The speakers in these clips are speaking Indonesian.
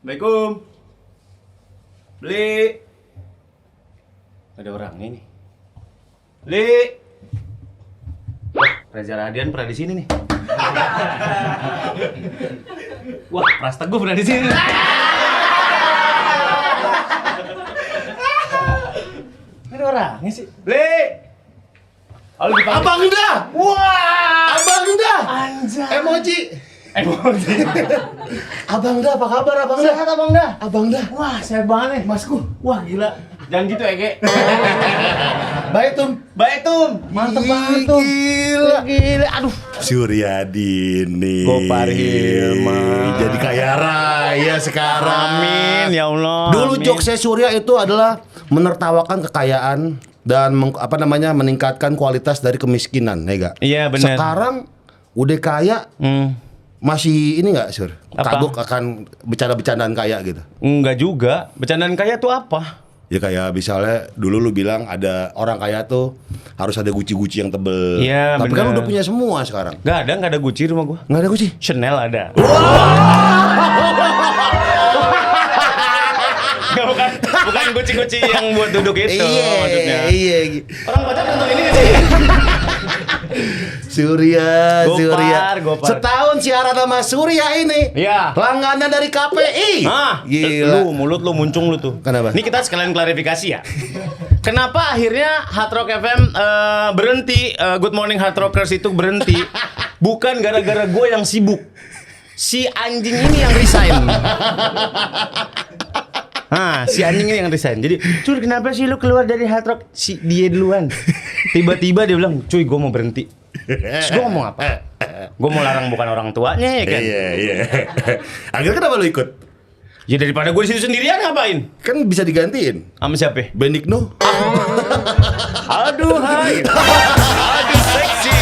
Assalamualaikum. Beli. Ada orangnya nih. Beli. Wah, Reza Radian pernah di sini nih. Wah, Pras Teguh pernah di sini. Ada orangnya sih. Beli. Halo, Abang dah. Wah, Abang dah. anjay. Emoji. Abang dah, apa kabar Abang dah? Sehat Abang dah. Abang dah. Wah, sehat banget nih. Masku. Wah, gila. Jangan gitu, Ege. Baik Tum. Baik, Tum. Mantep banget, Tum. Gila. Gila. Aduh. Suryadi nih. Gopar Hilman. Jadi kaya raya sekarang. Amin, ya Allah. Dulu Amin. jokesnya Surya itu adalah menertawakan kekayaan dan meningkatkan kualitas dari kemiskinan, ya gak? Iya, benar. Sekarang udah kaya masih ini nggak Sur? Apa? Kagok akan bercanda-bercandaan kaya gitu. Enggak juga. Bercandaan kaya tuh apa? Ya kayak misalnya dulu lu bilang ada orang kaya tuh harus ada guci-guci yang tebel. Iya, Tapi kan bener. udah punya semua sekarang. Enggak ada Gucci rumah gua. Nggak ada guci. Chanel ada. Nggak, bukan Gucci yang buat duduk itu maksudnya. Iya. Orang baca nonton ini nggak sih? Surya. Gopar. Setahun siaran sama Surya ini. Iya. Langganan dari KPI. Gila. Mulut lu muncung lu tuh. Kenapa? Ini kita sekalian klarifikasi ya. Kenapa akhirnya Hard Rock FM berhenti, Good Morning Hard Rockers itu berhenti? Bukan gara-gara gue yang sibuk. Si anjing ini yang resign. Si anjing ini yang resign. Jadi, Cur, kenapa sih lu keluar dari Hard Rock? Si dia duluan. Tiba-tiba dia bilang, cuy, gue mau berhenti. Terus gue ngomong apa? Gue mau larang bukan orang tuanya ya kan? Iya. Akhirnya kenapa lu ikut? Ya daripada gue di situ sendirian ngapain? Kan bisa digantiin. Sama siapa? Benigno. Aduh, hai. Aduh, seksi.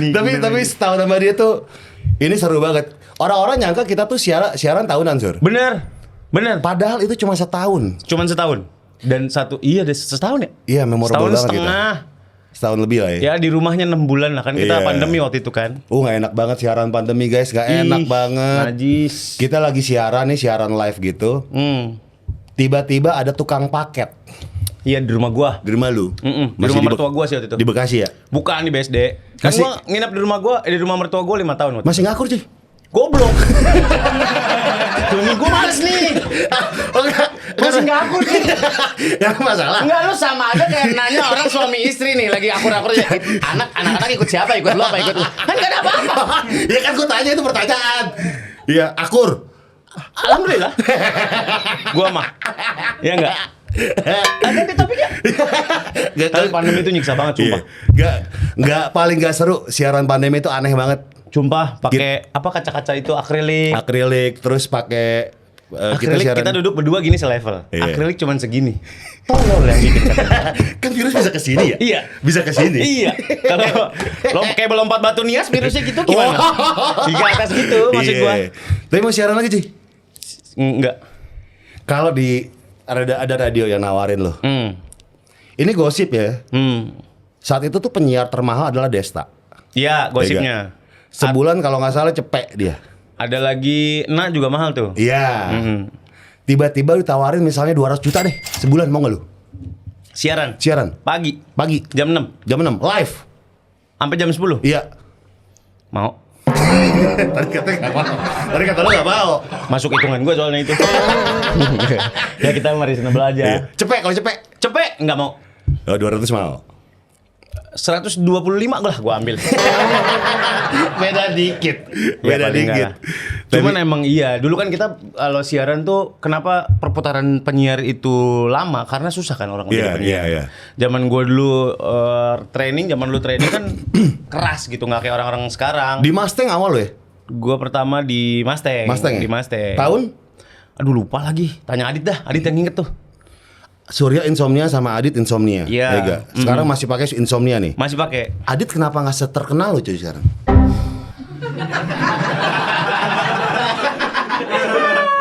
Tapi setahun sama dia tuh ini seru banget. Orang-orang nyangka kita tuh siaran tahunan, Sur. Bener. Padahal itu cuma setahun. Cuman setahun. Dan setahun ya? Iya, memorable setahun banget setengah. Setahun lebih lah ya. Ya di rumahnya 6 bulan lah kan kita Iya. pandemi waktu itu kan. Gak enak banget siaran pandemi, guys. Gak enak Ih, banget. Najis. Kita lagi siaran live gitu. Tiba-tiba ada tukang paket Iya di rumah gua. di rumah lu. Di Masih rumah mertua gua sih waktu itu. Di Bekasi ya? Bukan di BSD. Kan Masih- gua nginap di rumah gua, di rumah mertua gua 5 tahun waktu. Masih ngakur cuy. Goblok. Tuh nih gua males nih. Oh enggak. Masih ngakur sih. Yang masalah. Enggak, lu sama aja kayak nanya orang suami istri nih lagi akur-akur ya. Anak-anak ikut siapa? Ikut lu apa ikut lu? Kan gak ada apa-apa. Ya kan gue tanya itu pertanyaan. Iya, akur. Alhamdulillah. Gua mah. Ya enggak? Ada di topiknya. Tapi pandemi itu nyiksa banget sumpah. Nggak paling nggak seru siaran pandemi itu aneh banget. Sumpah pakai apa kaca-kaca itu akrilik. Akrilik terus pakai Akrilik kita duduk berdua gini selevel. Iya. Akrilik cuman segini. Tolol yang bikin katanya. Kan virus bisa ke sini ya? Iya. Bisa ke sini. Iya. Kalau kayak melompat batu nias virusnya gitu gimana? Di atas gitu maksud gua. Iya. Tapi mau siaran lagi, Ci? Enggak. Kalau ada radio yang nawarin loh. Ini gosip ya. Saat itu tuh penyiar termahal adalah Desta. Iya, gosipnya. Sebulan kalau nggak salah cepek dia. Ada lagi Nak juga mahal tuh. Iya. Tiba-tiba ditawarin misalnya 200 juta deh sebulan, mau nggak lu? Siaran Pagi pagi jam 6 jam 6 live. sampai jam 10. Iya. Mau. Tadi katanya nggak mau. Tadi kata lu nggak mau. Masuk hitungan gua soalnya itu. Ya kita reasonable aja. Cepek kalau cepek. Cepet enggak mau. Oh 200 mau. 125 gua ambil. Beda dikit. Ya, Beda paling dikit. enggak lah. Cuman emang iya, dulu kan kita kalau siaran tuh kenapa perputaran penyiar itu lama karena susah kan orang Iya, jadi penyiar. iya. Zaman gua dulu zaman lu training kan keras gitu, nggak kayak orang-orang sekarang. Di Mustang awal lo ya? Gua pertama di Mustang. Mustang ya? Di Mustang. Tahun? Aduh lupa lagi. Tanya Adit dah, Adit yang inget tuh. Surya insomnia sama Adit insomnia. Iya. Ya nggak? Sekarang masih pakai insomnia nih. Masih pakai. Adit kenapa nggak seterkenal lo cuy sekarang?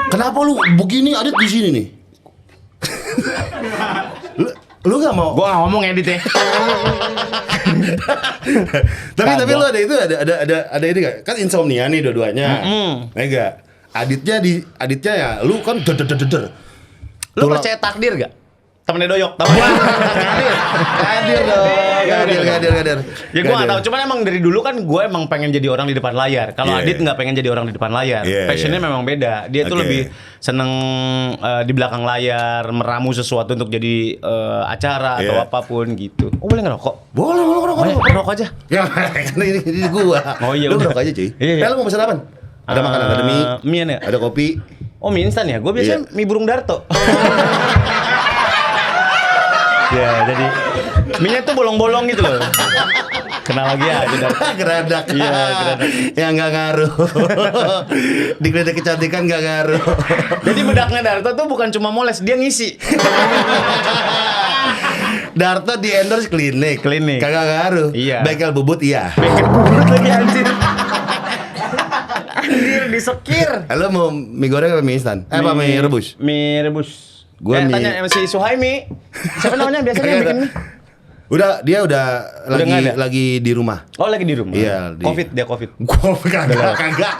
Kenapa lu begini Adit di sini nih? Lu nggak mau? Gua nggak ngomong edit ya. tapi lu ada ini gak? Kan insomnia nih dua-duanya. Enggak. Aditnya ya lu kan der. Lu percaya takdir gak? Temennya Doyok, tau gak? Hadir dong. Hadir. Ya gue gak tau, cuman emang dari dulu kan gue emang pengen jadi orang di depan layar. Kalau Adit gak pengen jadi orang di depan layar. Passionnya memang beda. Dia tuh lebih seneng di belakang layar, meramu sesuatu untuk jadi acara atau apapun gitu. Oh boleh ngerokok? Boleh Ngerokok aja. Ya kan ini gua. Oh iya lu udah. ngerokok aja cuy. Iya. Lu mau pesan apa? Ada makanan, ada mie ya? ada kopi. Oh mie instan ya? Gue biasanya mie burung Darto. Ya jadi mie-nya tuh bolong-bolong gitu loh. Kenal lagi ya Geradak. Iya, geradak. Ya nggak ngaruh. Di geradak kecantikan nggak ngaruh. Jadi bedaknya Darto tuh bukan cuma moles, dia ngisi. Darto di endorse klinik. Kagak ngaruh. Iya. Bengkel bubut iya. Bengkel bubut lagi anjir. Anjir disekir. Lo mau mie goreng apa mie instan? Apa mie rebus? Mie rebus. Gua tanya si Suhaimi. Siapa namanya biasanya yang bikin mie? Dia udah lagi di rumah. Oh lagi di rumah. Iya. Covid. Kagak.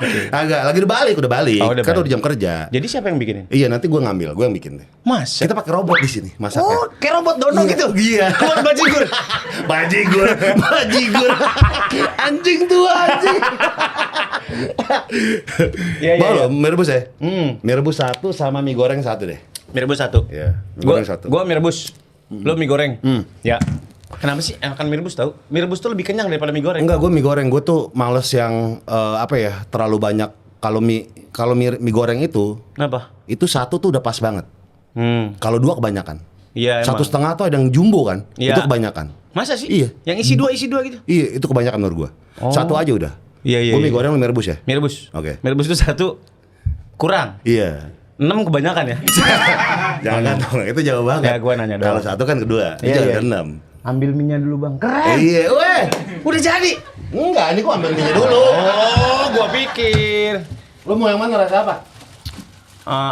Lagi udah balik. Oh, Kan udah jam kerja. Jadi siapa yang bikinin? Iya nanti gue yang bikin deh. Mas. Kita pakai robot di sini masaknya. Oh kayak robot dono gitu. Iya. Robot bajigur. Bajigur. Anjing tua anjing. Iya. Mau mie rebus ya? Mie rebus 1 sama mie goreng 1 deh. Mie rebus 1. Iya. Mie goreng 1. Gua mie rebus. Lo mie goreng. Ya. Kenapa sih enakan mie rebus tau? Mie rebus tuh lebih kenyang daripada mie goreng. Enggak, gue mie goreng. Gue tuh males yang terlalu banyak. Kalau mie goreng itu, Kenapa? itu 1 tuh udah pas banget. Kalau 2 kebanyakan. Iya emang. 1,5 tuh ada yang jumbo kan? Iya. Itu kebanyakan. Masa sih? Iya. Yang isi dua gitu? Iya, itu kebanyakan menurut gue. 1 aja udah. Iya. Gue mie goreng lu mie rebus ya? Mie rebus. Oke. Mie rebus itu 1 kurang. Iya. 6 kebanyakan ya? Jangan dong, itu jauh banget. Ya, gua nanya doang. Kalau 1 kan kedua, Iya, jangan iya. 6. Ambil minyak dulu bang. Keren. Iya, weh. Udah jadi. Enggak, ini gua ambil minyak dulu. Oh, gua pikir. Lu mau yang mana rasa apa?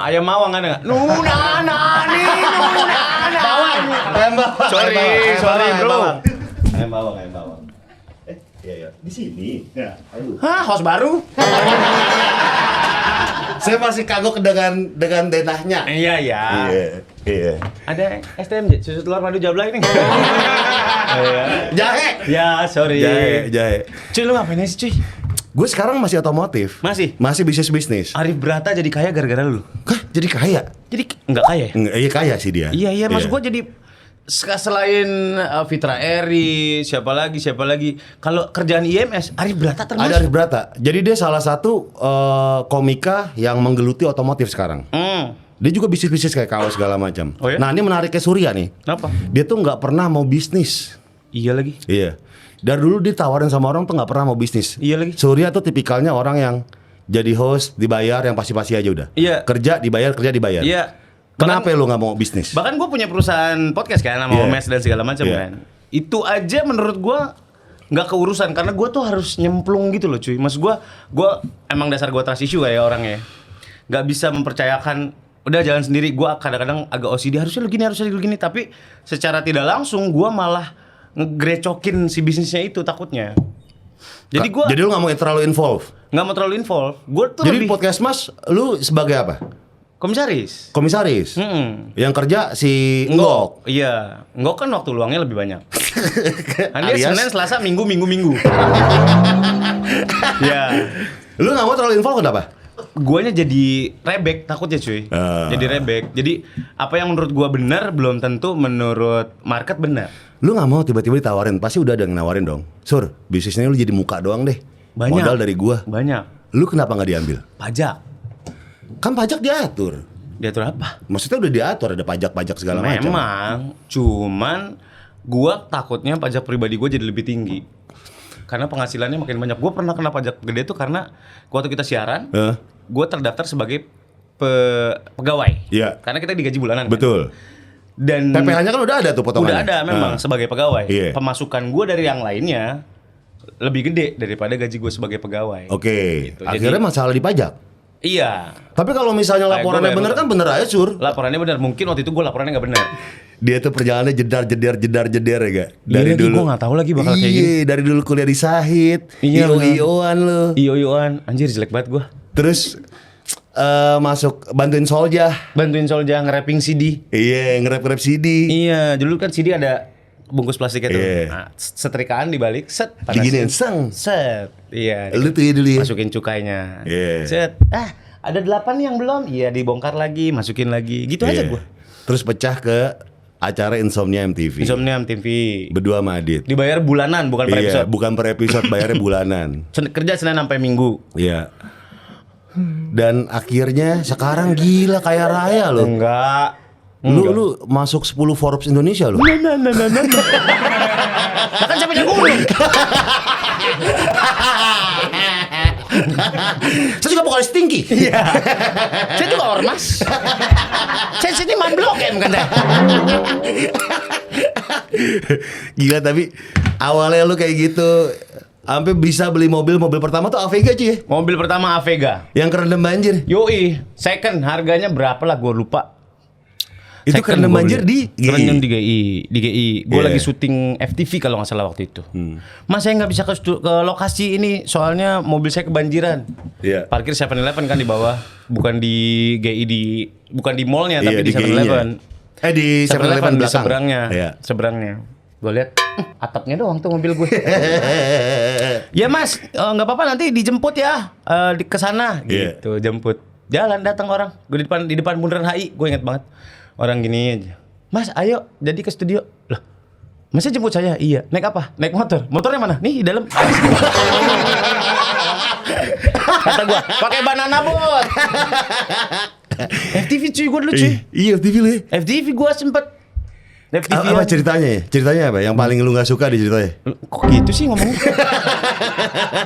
Ayam mawang ada nggak? Nunana. Bawang. Ayam bawang. Sorry bro. Ayam bawang. Iya. Di sini. Ya, aduh. Hah, host baru? Saya masih kagok dengan denahnya. Iya. Iya. Ada STMJ, susu telur madu jablay nih. Jahe. Ya, sorry. Jahe. Cuy, lu ngapain sih cuy? Gue sekarang masih otomotif. Masih bisnis. Arif Brata jadi kaya gara-gara lu. Kah, jadi kaya? Jadi nggak kaya ya? Iya kaya sih dia. Iya, maksud gua jadi selain Fitra Eri, siapa lagi? Kalau kerjaan IMS, Arif Brata termasuk. Ada Arif Brata. Jadi dia salah satu komika yang menggeluti otomotif sekarang. Dia juga bisnis kayak kaos segala macam. Oh ya? Nah ini menariknya Surya nih. Kenapa? Dia tuh nggak pernah mau bisnis. Iya lagi. Iya. Dari dulu ditawarin sama orang tuh nggak pernah mau bisnis. Iya lagi. Surya tuh tipikalnya orang yang jadi host dibayar yang pasti-pasti aja udah. Iya. Kerja dibayar. Iya. Kenapa lu nggak mau bisnis? Bahkan gue punya perusahaan podcast kan sama Omes dan segala macam kan. Itu aja menurut gue nggak keurusan karena gue tuh harus nyemplung gitu loh cuy. Maksud gue emang dasar gue trust issue ya orangnya. Nggak bisa mempercayakan udah jalan sendiri. Gue kadang-kadang agak OCD harusnya begini. Tapi secara tidak langsung gue malah ngegrecokin si bisnisnya itu takutnya. Jadi lu nggak mau terlalu involve. Nggak mau terlalu involve. Gue tuh Jadi lebih podcast Mas, lu sebagai apa? komisaris. Yang kerja si Nggok. Iya, Nggok kan waktu luangnya lebih banyak. Kan dia Alias? Senin, Selasa, Minggu. Ya. Lu nggak mau terlalu involve kenapa? Guanya jadi rebek takutnya cuy. Jadi rebek. Jadi apa yang menurut gua benar belum tentu menurut market benar. Lu nggak mau tiba-tiba ditawarin, pasti udah ada yang nawarin dong. Sur, bisnisnya lu jadi muka doang deh. Banyak. Modal dari gua. Banyak. Lu kenapa nggak diambil? Pajak. Kan pajak diatur. Diatur apa? Maksudnya udah diatur, ada pajak-pajak segala macam. Memang, cuman gua takutnya pajak pribadi gua jadi lebih tinggi. Karena penghasilannya makin banyak. Gua pernah kena pajak gede tuh karena waktu kita siaran, gua terdaftar sebagai pegawai. Iya. Karena kita digaji bulanan. Betul. Kan? Dan PPh-nya kan udah ada tuh potongannya. udah ada memang sebagai pegawai. Iya. Pemasukan gua dari yang lainnya lebih gede daripada gaji gua sebagai pegawai. Oke. Gitu. Akhirnya Jadi- masalah di pajak. Iya. Tapi kalau misalnya Kayak laporannya gua bener bayar kan bener aja Sur. Laporannya benar. Mungkin waktu itu gue laporannya nggak benar. Dia tuh perjalanannya jedar ya gak? Iya lagi, gua nggak tahu lagi bakal kayak gini. Dari dulu kuliah di Sahid. Iya, IO-IOan lu. Iyo-iyoan. Anjir jelek banget gue. Terus masuk bantuin Solja. Bantuin Solja nge-rapping CD. Iya, nge-rap CD. Iya, dulu kan CD ada bungkus plastiknya tuh. Iya. Nah, setrikaan dibalik, set, Diginiin, panasin. seng. Set. Iya. Lu tuh ya dulu ya. Masukin cukainya. Iya. Set. Ada 8 yang belum. Iya, dibongkar lagi, masukin lagi. Gitu aja Iya. gua. Terus pecah ke acara Insomnia MTV. Insomnia MTV. Berdua sama Adit. Dibayar bulanan bukan per Iya, episode. bukan per episode, bayarnya bulanan. Kerja Senin sampai Minggu. Iya. Dan akhirnya sekarang gila kaya raya loh. Enggak. Lu masuk 10 Forbes Indonesia loh. Kan sampai gunung. Saya juga vokalis tinggi. Iya. Saya juga ormas. Saya sini man blok M kan dah. Gila tapi awalnya lu kayak gitu sampai bisa beli mobil pertama tuh Avega cuy ya. Mobil pertama Avega. Yang kerendam banjir. Yoi, second harganya berapa lah gue lupa. Itu Second kerendam gua banjir beli. di Kerendam di GI. Gue Iya. lagi syuting FTV kalau nggak salah waktu itu. Mas saya nggak bisa ke lokasi ini soalnya mobil saya kebanjiran. Iya. Parkir 7-Eleven kan di bawah, bukan di GI bukan di mallnya Iya, tapi di di GI-nya. 7-Eleven. Di 7-Eleven di belakang. seberangnya. Iya. Seberangnya. Gue lihat atapnya doang tuh mobil gue. Ya mas, nggak apa-apa nanti dijemput ya ke sana Iya. gitu, jemput. Jalan datang orang, gue di depan bundaran HI, gue inget banget. Orang gini aja. Mas, ayo jadi ke studio. Loh. Masnya jemput saya? Iya. Naik apa? Naik motor. Motornya mana? Nih di dalam. Kata gue, pakai banana boat. FTV cuy, gue dulu cuy. Iya FTV lu ya. FTV gue sempet. FTV Apa ceritanya ya? Ceritanya apa? Yang paling lu gak suka di ceritanya? Kok gitu sih ngomongnya?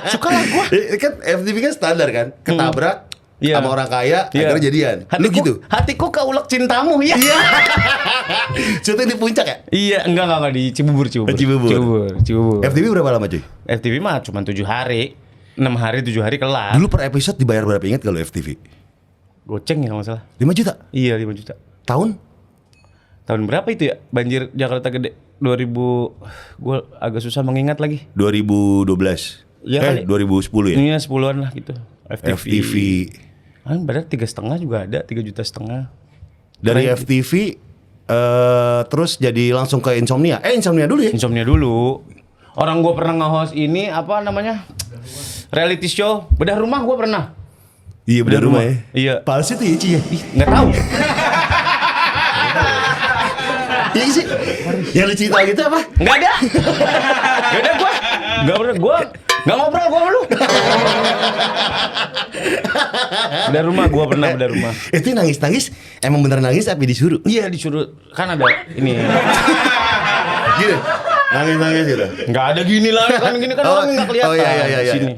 Suka lah gua. Kan FTV kan standar kan? Ketabrak Iya. sama orang kaya, Iya. akhirnya jadian. Lu gitu? Hatiku keulek cintamu ya. Iya. Syuting di puncak ya? Iya, enggak di Cibubur. Cibubur. FTV berapa lama cuy? FTV mah cuma 7 hari. 6 hari 7 hari kelar. Dulu per episode dibayar berapa, ingat kalau FTV? Goceng ya kalau nggak salah. 5 juta? Iya 5 juta. Tahun? Tahun berapa itu ya? Banjir Jakarta gede 2000. Gua agak susah mengingat lagi. 2012. Iya kali. 2010 ya? Ini 10-an lah gitu. FTV. Padahal 3,5 juga ada, 3,5 juta. Dari Keren. FTV terus jadi langsung ke Insomnia. Insomnia dulu ya? Insomnia dulu. Orang gue pernah nge-host ini apa namanya? Reality show. Bedah rumah gue pernah. Iya benar rumah ya. Iya. Pals itu ya Ci ya? Nggak tahu. Iya sih. Yang lu cerita gitu apa? Nggak ada. Nggak ada gue. Nggak pernah gue. Nggak ngobrol gue sama lu. Bedah rumah gue pernah bedah rumah. Itu nangis-nangis emang bener nangis tapi disuruh? Iya disuruh. Kan ada ini. Gitu. Nangis-nangis gitu. Nggak ada gini lah kan gini kan orang nggak kelihatan. Oh iya. Sini.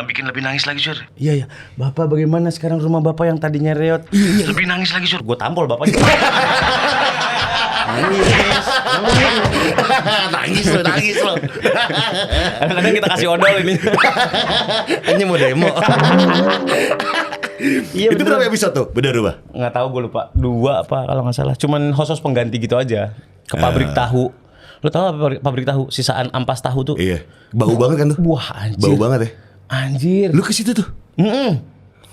Bikin lebih nangis lagi sur. Iya. Bapak bagaimana sekarang rumah bapak yang tadinya reot? Lebih nangis lagi sur. Gue tampol bapaknya. Nangis lo. Kadang-kadang kita kasih odol ini. Ini mau demo. Iya Itu berapa episode tuh? Bener rumah? Nggak tahu gue lupa. 2 apa kalau nggak salah. Cuman host pengganti gitu aja. Ke pabrik tahu. Lo tau apa pabrik tahu? Sisaan ampas tahu tuh. Iya. Bau banget kan tuh? Wah anjir. Bau banget ya. Anjir. Lu ke situ tuh?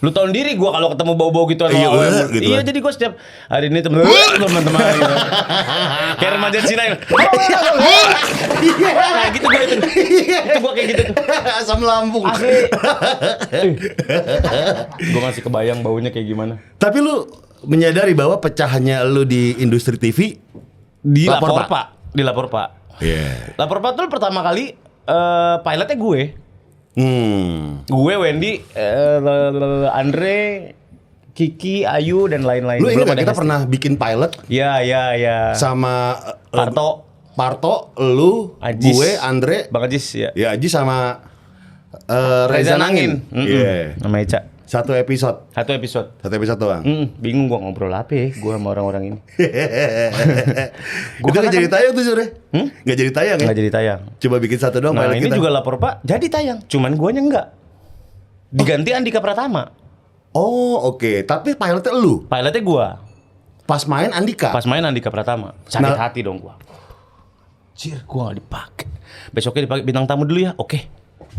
Lu tahu sendiri gue kalau ketemu bau-bau gitu. Iya, gitu iya kan. jadi gue setiap hari ini teman-teman gitu. Kayak remaja Cina gitu. Nah gitu gue itu. Itu gue kayak gitu tuh. Asam lambung. Asli. Gue masih kebayang baunya kayak gimana. Tapi lu menyadari bahwa pecahannya lu di industri TV Di Lapor, lapor Pak. Pak. Di lapor Pak. Iya. Lapor Pak tuh pertama kali pilotnya gue. Gue, Wendy, Andre, Kiki, Ayu dan lain-lain. Lu ingat Belum gak ada kita casting. pernah bikin pilot Ya. sama Parto, lu, Ajis. gue, Andre, Bang Ajis ya. ya Aji sama Reza Nangin. Iya. Nama Eca. Satu episode. Satu episode. Satu episode doang. Bingung gua ngobrol apa ya gua sama orang-orang ini. Itu gak jadi tayang tuh Sore? Gak jadi tayang ya? Nggak jadi tayang. Coba bikin satu doang Nah pilot ini kita. juga lapor Pak jadi tayang. Cuman guanya enggak. Diganti Andika Pratama. Oh, oke. Tapi pilotnya lu. Pilotnya gua. Pas main Andika. Pas main Andika Pratama. Sakit Nah. hati dong gua. Cir, gua gak dipakai. Besoknya dipakai bintang tamu dulu ya. Oke.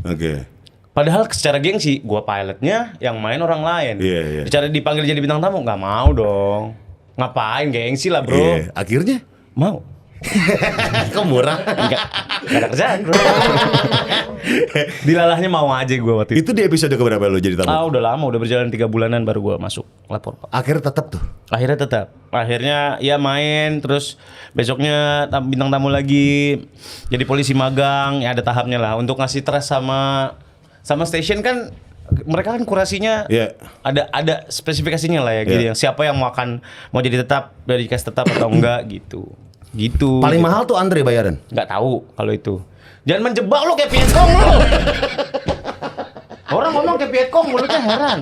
Oke. Padahal secara gengsi, gua pilotnya yang main orang lain. Iya, iya. Dicara dipanggil jadi bintang tamu, nggak mau dong. Ngapain gengsi lah bro. Iya. Akhirnya Mau. kok murah. Enggak ada kerjaan bro. Dilalahnya mau aja gua waktu itu. Itu di episode keberapa lu jadi tamu? Udah lama, udah berjalan 3 bulanan baru gua masuk lapor Pak. Akhirnya tetap tuh. Akhirnya tetap. Akhirnya ya main, terus besoknya bintang tamu lagi, jadi polisi magang, ya ada tahapnya lah untuk ngasih trust sama station kan. Mereka kan kurasinya Iya. ada spesifikasinya lah ya gitu. Iya. Yang siapa yang mau jadi tetap, dari cast tetap atau enggak gitu. Gitu. Paling mahal tuh Andre bayaran. Nggak tahu kalau itu. Jangan menjebak lo kayak Vietcong lo. Orang ngomong kayak Vietcong, mulutnya heran.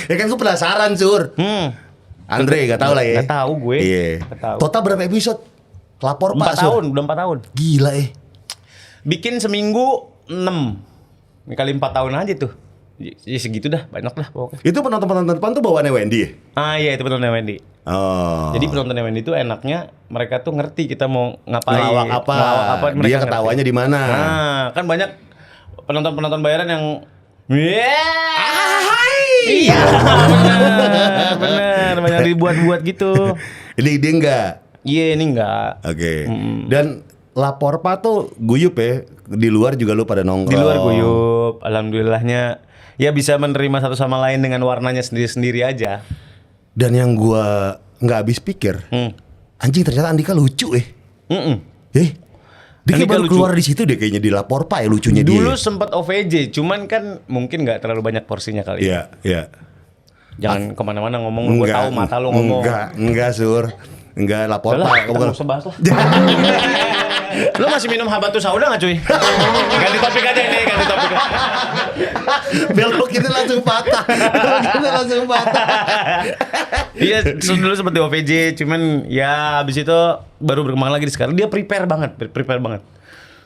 Ya kan gue penasaran, Sur. Andre gak tahu lah ya. Nggak tahu gue. Iya. Nggak tahu. Total berapa episode? Lapor 4 Pak, Sur. tahun, udah 4 tahun. Gila Bikin seminggu 6. Kali 4 tahun aja tuh. Ya segitu dah, banyak lah pokoknya. Itu penonton-penonton depan tuh bawaannya Wendy ya? Iya itu penonton Wendy. Oh. Jadi penonton Wendy itu enaknya mereka tuh ngerti kita mau ngapain. Ngelawak apa? mereka Dia ngerti. ketawanya di mana? Nah, kan banyak penonton bayaran yang iya, bener, banyak dibuat-buat gitu. Ini dia enggak? Iya, ini enggak. Oke. Dan lapor Pak tuh guyup ya? Di luar juga lu pada nongkrong. Di luar guyup, alhamdulillahnya ya bisa menerima satu sama lain dengan warnanya sendiri-sendiri aja. Dan yang gua nggak habis pikir, anjing ternyata Andika lucu Dia kayak Andika baru lucu. keluar di situ deh kayaknya di lapor Pak ya lucunya Dulu dia. sempat OVJ, cuman kan mungkin nggak terlalu banyak porsinya kali. Iya, iya. Jangan kemana-mana ngomong, gue tahu mata lu ngomong. Enggak, Sur. Enggak lapor Udah lah, Pak. kita Kamu nggak usah bahas lah. Lu masih minum habatus sauda nggak cuy? Ganti topik aja ini, ganti topik. belokinnya langsung patah. Iya, dulu sempat di OVJ, cuman ya abis itu baru berkembang lagi sekarang. Dia prepare banget.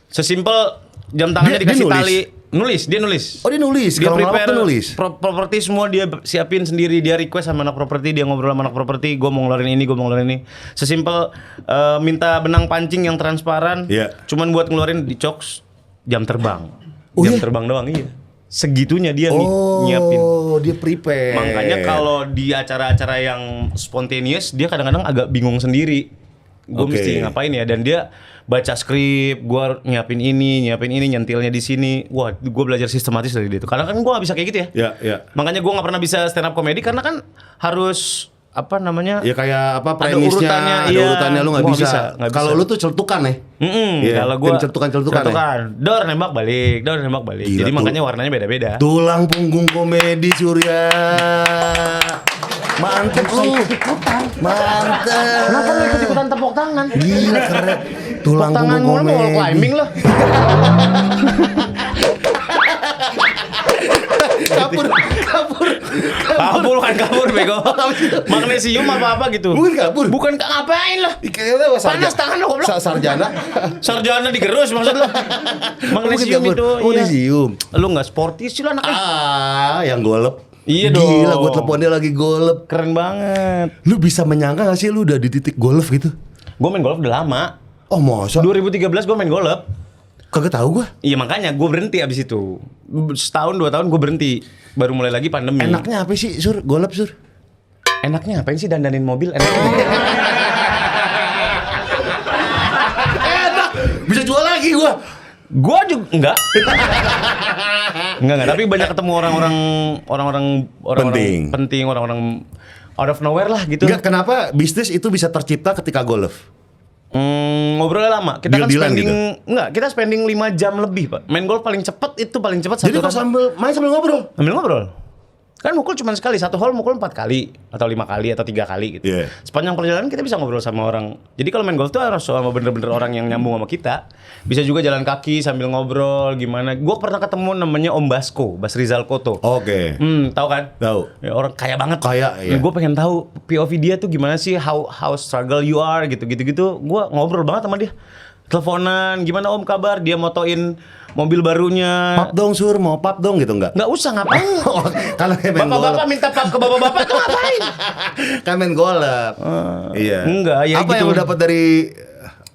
Sesimpel jam tangannya Dia dikasih nulis? tali. Dia nulis. Oh dia nulis. Dia Kalau ngelawak prepare tuh nulis. properti semua dia siapin sendiri, dia request sama anak properti, dia ngobrol sama anak properti, gue mau ngeluarin ini. Sesimpel minta benang pancing yang transparan, Iya. cuman buat ngeluarin di Cox jam terbang. Oh, Jam iya? terbang doang, iya. Segitunya dia nyiapin. Oh, dia prepare. Makanya kalau di acara-acara yang spontaneous, dia kadang-kadang agak bingung sendiri. Gue Oke. mesti ngapain ya? Dan dia baca skrip, gue nyiapin ini, nyentilnya di sini. Wah, gue belajar sistematis dari dia itu. Karena kan gue gak bisa kayak gitu ya. Ya, ya. Makanya gue gak pernah bisa stand up comedy karena kan harus apa namanya? Ya kayak apa Ada premisnya, urutannya, ada iya. urutannya lu nggak Gua bisa. nggak bisa. Kalau lu tuh celtukan ya. Iya, Kalau gue tim celtukan-celtukan ya? dor nembak balik. Gila, Jadi tuh. makanya warnanya beda-beda. Tulang punggung komedi Surya. Mantep lu. Mantep. Kenapa lu ikut-ikutan tepuk tangan? Gila keren. Tulang Tepuk tangan punggung mulu mau komedi. climbing lo. Kabur bego. Magnesium apa gitu. Bukan kabur. Bukan ngapain lah. Kayaknya Panas tangan lo goblok. Sarjana. Sarjana digerus maksud lo. Magnesium Bukan kabur. itu. Oh, iya. magnesium. Lu enggak sporty sih lo anaknya. Yang golep. Iya Gila, dong. gue telepon dia lagi golep. Keren banget. Lu bisa menyangka gak sih lu udah di titik golf gitu? Gue main golf udah lama. Oh masa? 2013 gue main golf. Kagak tahu gua. Iya makanya gue berhenti abis itu. Setahun 2 tahun gue berhenti. Baru mulai lagi pandemi. Enaknya apa sih, Sur? Golf, Sur? Enaknya ngapain sih dandanin mobil? Enaknya. Enak. Bisa jual lagi gua. Gua juga enggak. Enggak, tapi banyak ketemu orang-orang penting, orang-orang out of nowhere lah gitu. Enggak, kenapa bisnis itu bisa tercipta ketika golf? Ngobrolnya lama. Kita kan Deal-dealan spending gitu? enggak, kita spending 5 jam lebih, Pak. Main golf paling cepat Jadi kalau main sambil ngobrol. Sambil ngobrol. Kan mukul cuma sekali, satu hole mukul 4 kali atau 5 kali atau 3 kali gitu. Iya. Sepanjang perjalanan kita bisa ngobrol sama orang. Jadi kalau main golf tuh harus sama bener-bener orang yang nyambung sama kita. Bisa juga jalan kaki sambil ngobrol gimana. Gue pernah ketemu namanya Om Basko, Bas Rizal Koto. Oke. Tahu kan? Tahu. Ya, orang kaya banget. Kaya, iya. Gue pengen tahu POV dia tuh gimana sih, how struggle you are gitu. Gue ngobrol banget sama dia. teleponan, gimana Om kabar? Dia motoin mobil barunya. Pap dong Sur, mau pap dong gitu enggak? Nggak usah ngapain. Kalau kayak main golf. Bapak-bapak minta pap ke bapak-bapak tuh ngapain? Kan main golf. Iya. Enggak, ya apa gitu. yang lu dapat dari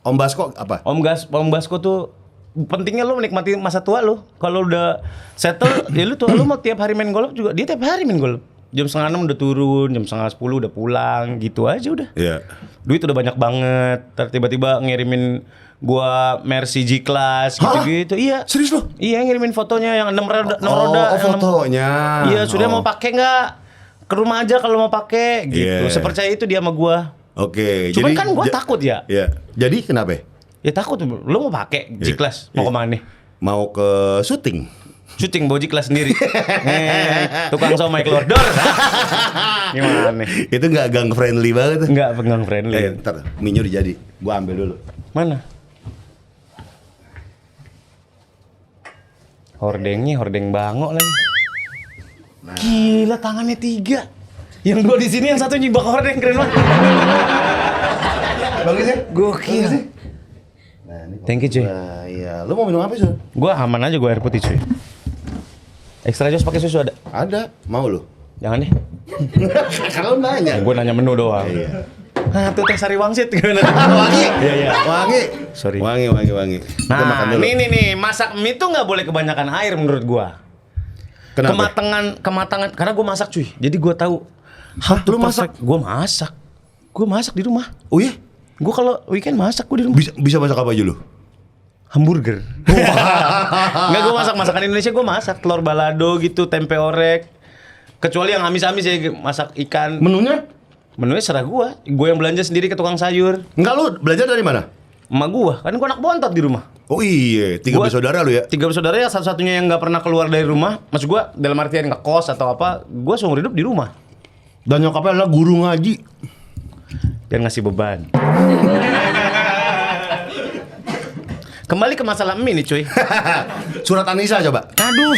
Om Basko apa? Om Basko tuh pentingnya lu menikmati masa tua lu. Kalau udah settle, ya lu mau tiap hari main golf juga. Dia tiap hari main golf. Jam 5:30 udah turun, jam 9:30 udah pulang, gitu aja udah. Iya. Duit udah banyak banget. Ntar tiba-tiba ngirimin gua Mercy G-Class gitu-gitu. Iya. Serius lu? Iya, ngirimin fotonya yang 6 roda. Oh, fotonya. Iya, sudah mau pakai nggak? Ke rumah aja kalau mau pakai gitu. Iya. Sepercaya itu dia sama gua. Oke. Cuman kan gua takut ya. Iya. Jadi kenapa? Ya takut lu mau pakai G-Class, mau Iya. kemana nih? Mau ke syuting. Syuting bawa G-Class sendiri. Tukang somai keluar dor. Gimana nih? Itu nggak gang friendly banget. Enggak pegang friendly. Ntar minyo udah jadi. Gua ambil dulu. Mana? Hordeng bangok lagi. Gila tangannya 3. Yang 2 di sini, yang 1 nyibak hordeng, keren banget. Bagus ya? Gokil. Nah, ini Thank you, cuy. Nah, iya. Lu mau minum apa, Sur? Gua aman aja, gua air putih, cuy. Ekstra jos pakai susu ada? Ada. Mau lu? Jangan deh. Kalau nanya. Gue nanya menu doang. Iya. Ah, tuh teh sari wangsit gimana? Wangi. Iya, iya. Wangi. Sorry. Wangi. Kita makan Nah, dulu. nih, masak mie tuh nggak boleh kebanyakan air menurut gua. Kenapa? Kematangan, karena gua masak cuy. Jadi gua tahu. Hah, lu masak? Gua masak di rumah. Oh iya? Gua kalau weekend masak gua di rumah. Bisa masak apa aja lu? Hamburger. Enggak, gua masakan Indonesia gua masak telur balado gitu, tempe orek. Kecuali yang amis-amis ya, masak ikan. Menunya serah gua yang belanja sendiri ke tukang sayur. Enggak, lu belajar dari mana? Emak gua, kan gua anak bontot di rumah. Oh iya, 3 Gua- bersaudara lu ya? 3 bersaudara ya, satu-satunya yang nggak pernah keluar dari rumah. Maksud gua dalam artian ngekos atau apa, gua seumur hidup di rumah. Dan nyokapnya adalah guru ngaji. Biar ngasih beban. Kembali ke masalah mie nih cuy. Surat An-Nisa coba. Aduh.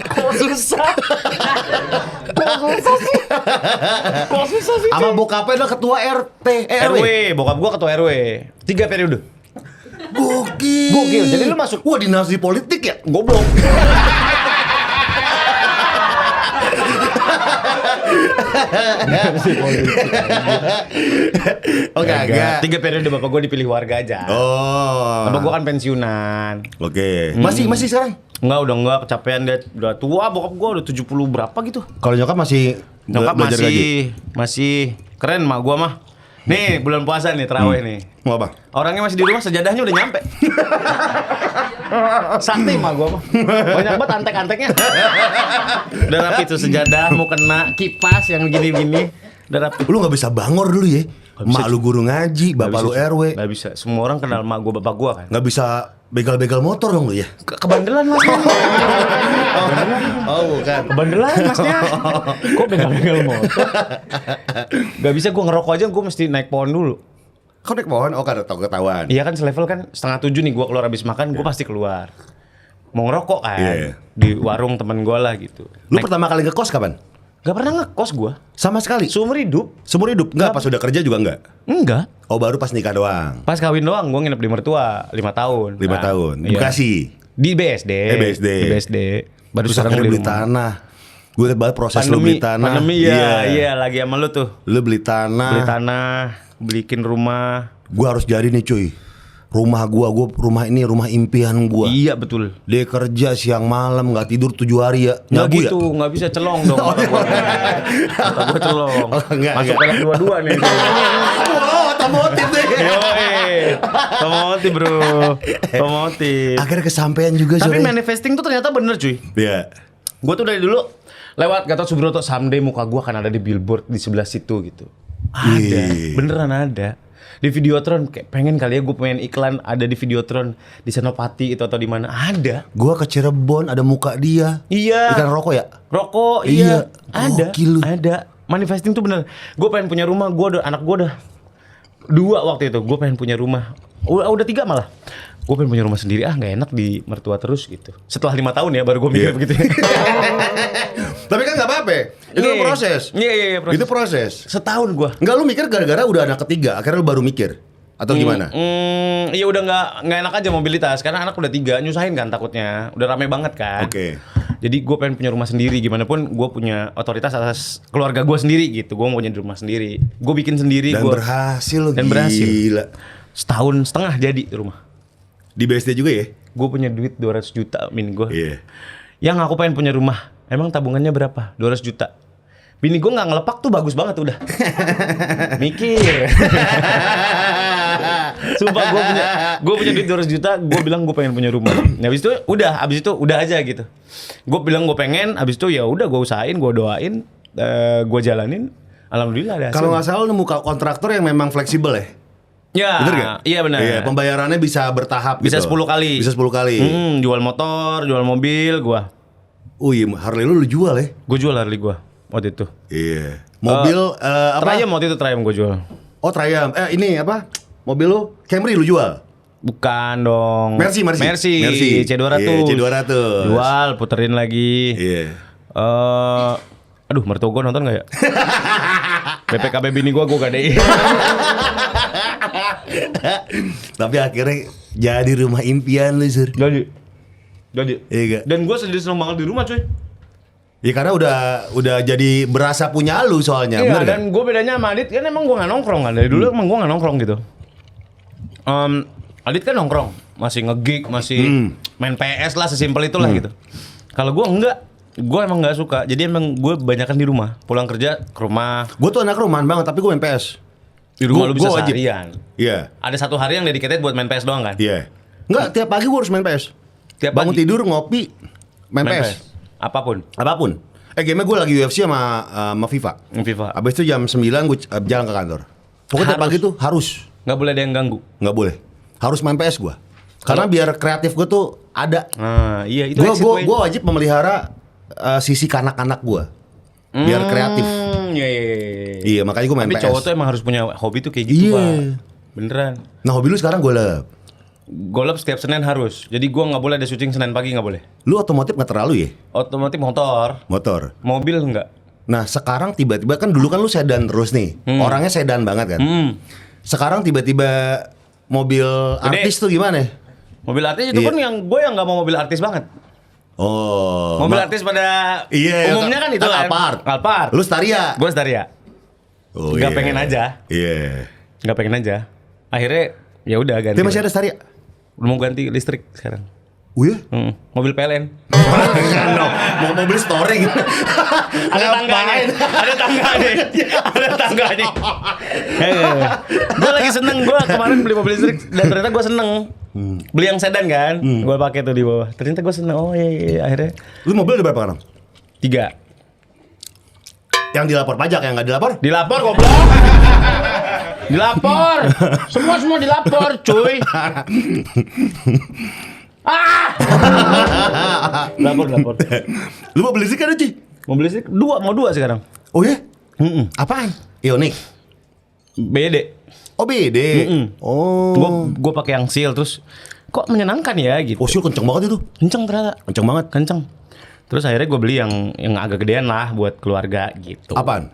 Kok susah? Kok susah sih? Sama bokapnya adalah ketua RT, RW, bokap gua ketua RW. 3 periode. Gokil. Jadi lu masuk. Wah, dinasti politik ya? Goblok. Oh enggak. 3 periode bapak gua dipilih warga aja. Oh. Bapak gua kan pensiunan. Oke. Masih sekarang? Enggak, kecapean dia udah tua, bokap gua udah 70 berapa gitu. Kalau nyokap masih Nyokap belajar ngaji? masih keren mak gua mah. Nih, bulan puasa nih, terawih nih. Mau apa? Orangnya masih di rumah, sejadahnya udah nyampe. Sakti mak gua mah. Banyak banget antek-anteknya. Udah rapi tuh sejadah, mau kena kipas yang gini-gini. Udah rapi. Lu nggak bisa bangor dulu ya? Mak lu guru ngaji, bapak lu RW. Gak bisa. Semua orang kenal mak gua, bapak gua kan. Nggak bisa begal-begal motor dong lu ya? Kebandelan masnya. Oh bukan. Kebandelan masnya. Kok begal-begal motor? Gak bisa, gua ngerokok aja gua mesti naik pohon dulu. Kau naik pohon? Oh karena tau ketahuan. Iya kan selevel kan 6:30 nih gua keluar habis makan, gua pasti keluar. Mau ngerokok kan Iya. di warung temen gua lah gitu. Lu pertama kali ngekos kapan? Gak pernah ngekos gua. Sama sekali? Seumur hidup? Seumur hidup? Enggak, pas udah kerja juga enggak? Enggak. Oh baru pas nikah doang? Pas kawin doang gua nginep di mertua 5 tahun. 5 tahun? Iya. Bekasi? Di BSD. BSD. Di BSD. Baru Terus sekarang akhirnya di beli rumah. tanah. Gue liat banget proses lu beli tanah. Pandemi iya lagi sama lu tuh. Lu beli tanah. Beli tanah, bikin rumah. Gue harus jadi nih cuy. Rumah rumah ini rumah impian gua. Iya betul. Dia kerja siang malam nggak tidur 7 hari ya. Nggak Nyabu gitu, nggak bisa celong dong. Mata gua celong. Oh, enggak, Masuk enggak. pelek dua-dua nih. Wow, otomotif deh. Yoi, otomotif bro, otomotif. Akhirnya kesampaian juga Tapi sore. manifesting tuh ternyata bener cuy. Iya. Gue tuh dari dulu lewat Gatot Subroto, someday muka gue akan ada di billboard di sebelah situ gitu. Ada, Ih. beneran ada. Di Videotron, kayak pengen kali ya gue pengen iklan ada di Videotron di Senopati itu atau di mana ada. Gua ke Cirebon ada muka dia. Iya. Ikan rokok ya? Rokok, Iya. iya. Ada, Gokil lu. ada. Manifesting tuh bener. Gue pengen punya rumah, anak gue udah 2 waktu itu. Gue pengen punya rumah. Udah 3 malah. Gue pengen punya rumah sendiri, nggak enak di mertua terus gitu. Setelah 5 tahun ya baru gue mikir Iya. begitu. Tapi kan nggak apa-apa. Itu Iya, proses. Iya, proses. Itu proses. Setahun gue. Enggak, lu mikir gara-gara udah anak ketiga, akhirnya lu baru mikir. Atau gimana? Iya udah nggak enak aja mobilitas karena anak udah 3 nyusahin kan takutnya. Udah rame banget kan. Oke. Jadi gue pengen punya rumah sendiri. Gimana pun gue punya otoritas atas keluarga gue sendiri gitu. Gue mau punya rumah sendiri. Gue bikin sendiri. Dan berhasil loh, gila. Setahun setengah jadi rumah. Di BSD juga ya? Gue punya duit 200 juta min gue. Iya. Yang aku pengen punya rumah. Emang tabungannya berapa? 200 juta. Bini gue nggak ngelepak tuh bagus banget udah. Mikir. Sumpah gue punya duit 200 juta, gue bilang gue pengen punya rumah. Nah, habis itu udah aja gitu. Gue bilang gue pengen, habis itu ya udah gue usahain, gue doain, gue jalanin. Alhamdulillah ada hasil. Kalau nggak salah lu nemu kontraktor yang memang fleksibel ya? Ya, Bener gak? iya benar. Iya, pembayarannya bisa bertahap Bisa gitu. 10 kali. Bisa 10 kali. Jual motor, jual mobil, gue. Oh iya, Harley lu jual ya? Gue jual Harley gue waktu itu. Iya. Mobil apa? Triumph waktu itu Triumph gue jual. Oh, Triumph. Ini apa? Mobil lu Camry lu jual? Bukan dong. Mercy. C200. Iya, C200. Jual, puterin lagi. Iya. Aduh, mertua gue nonton gak ya? BPKB bini gue gadein. Tapi akhirnya jadi rumah impian lu, Sur. Jadi. Iya gak? Dan gue sendiri seneng banget di rumah, cuy. Ya karena udah jadi berasa punya lu soalnya, Iya, bener dan gue bedanya sama Adit kan emang gue gak nongkrong kan. Dari dulu emang gue gak nongkrong gitu. Adit kan nongkrong, masih nge-gig, masih main PS lah, sesimpel itulah gitu. Kalau gue enggak, gue emang nggak suka. Jadi emang gue banyakan di rumah. Pulang kerja ke rumah. Gue tuh anak rumahan banget, tapi gue main PS. Di rumah lu bisa Gua wajib. seharian. Iya. Ada satu hari yang dedicated buat main PS doang kan? Iya. Enggak, tiap pagi gue harus main PS. Tiap Bangun pagi? tidur, ngopi, main PS. Apapun. Apapun. Game-nya gue lagi UFC sama FIFA. FIFA. Abis itu jam 9 gue jalan ke kantor. Pokoknya tiap Harus. pagi tuh harus. Nggak boleh ada yang ganggu. Nggak boleh. Harus main PS gue. Karena biar kreatif gue tuh ada. Nah, iya itu exit point. Gue wajib memelihara sisi kanak-kanak gue. Biar kreatif. Iya. Iya, makanya gue main Tapi PS. cowok tuh emang harus punya hobi tuh kayak gitu, Iya. Pak. Beneran. Nah, hobi lu sekarang golf. Golf setiap Senin harus. Jadi gua nggak boleh ada syuting Senin pagi, nggak boleh. Lu otomotif nggak terlalu ya? Otomotif motor. Motor. Mobil nggak. Nah, sekarang tiba-tiba kan dulu kan lu sedan terus nih. Orangnya sedan banget kan. Sekarang tiba-tiba mobil artis tuh gimana? Mobil artis itu Iya. pun yang gue yang nggak mau mobil artis banget. Oh. Mobil artis pada Iya, umumnya kan itu kan. Alphard. Lu Staria. Gue Staria. Oh, Nggak iya. pengen aja. Iya. Nggak pengen aja. Akhirnya ya udah ganti. Tapi masih ada Staria. Udah mau ganti listrik sekarang. Oh iya? Mobil PLN. Mau mobil storing. Ada tangganya. Gue lagi seneng. Gue kemarin beli mobil listrik dan ternyata gue seneng. Beli yang sedan kan. Gue pakai tuh di bawah. Ternyata gue seneng. Oh iya. Akhirnya Lu mobil ada berapa sekarang? 3. Yang dilapor pajak, yang nggak dilapor? Dilapor goblok. Dilapor. Semua dilapor, cuy. Lapor. Lu mau beli listrik kan, Ci? Mobil listrik 2 sekarang. Oh iya? Apaan? Ioniq. BD. Oh BD. Oh. Gue pakai yang seal terus kok menyenangkan ya gitu. Oh, Sil kenceng banget itu. Kenceng ternyata. Kenceng banget. Kenceng. Terus akhirnya gue beli yang agak gedean lah buat keluarga gitu. Apaan?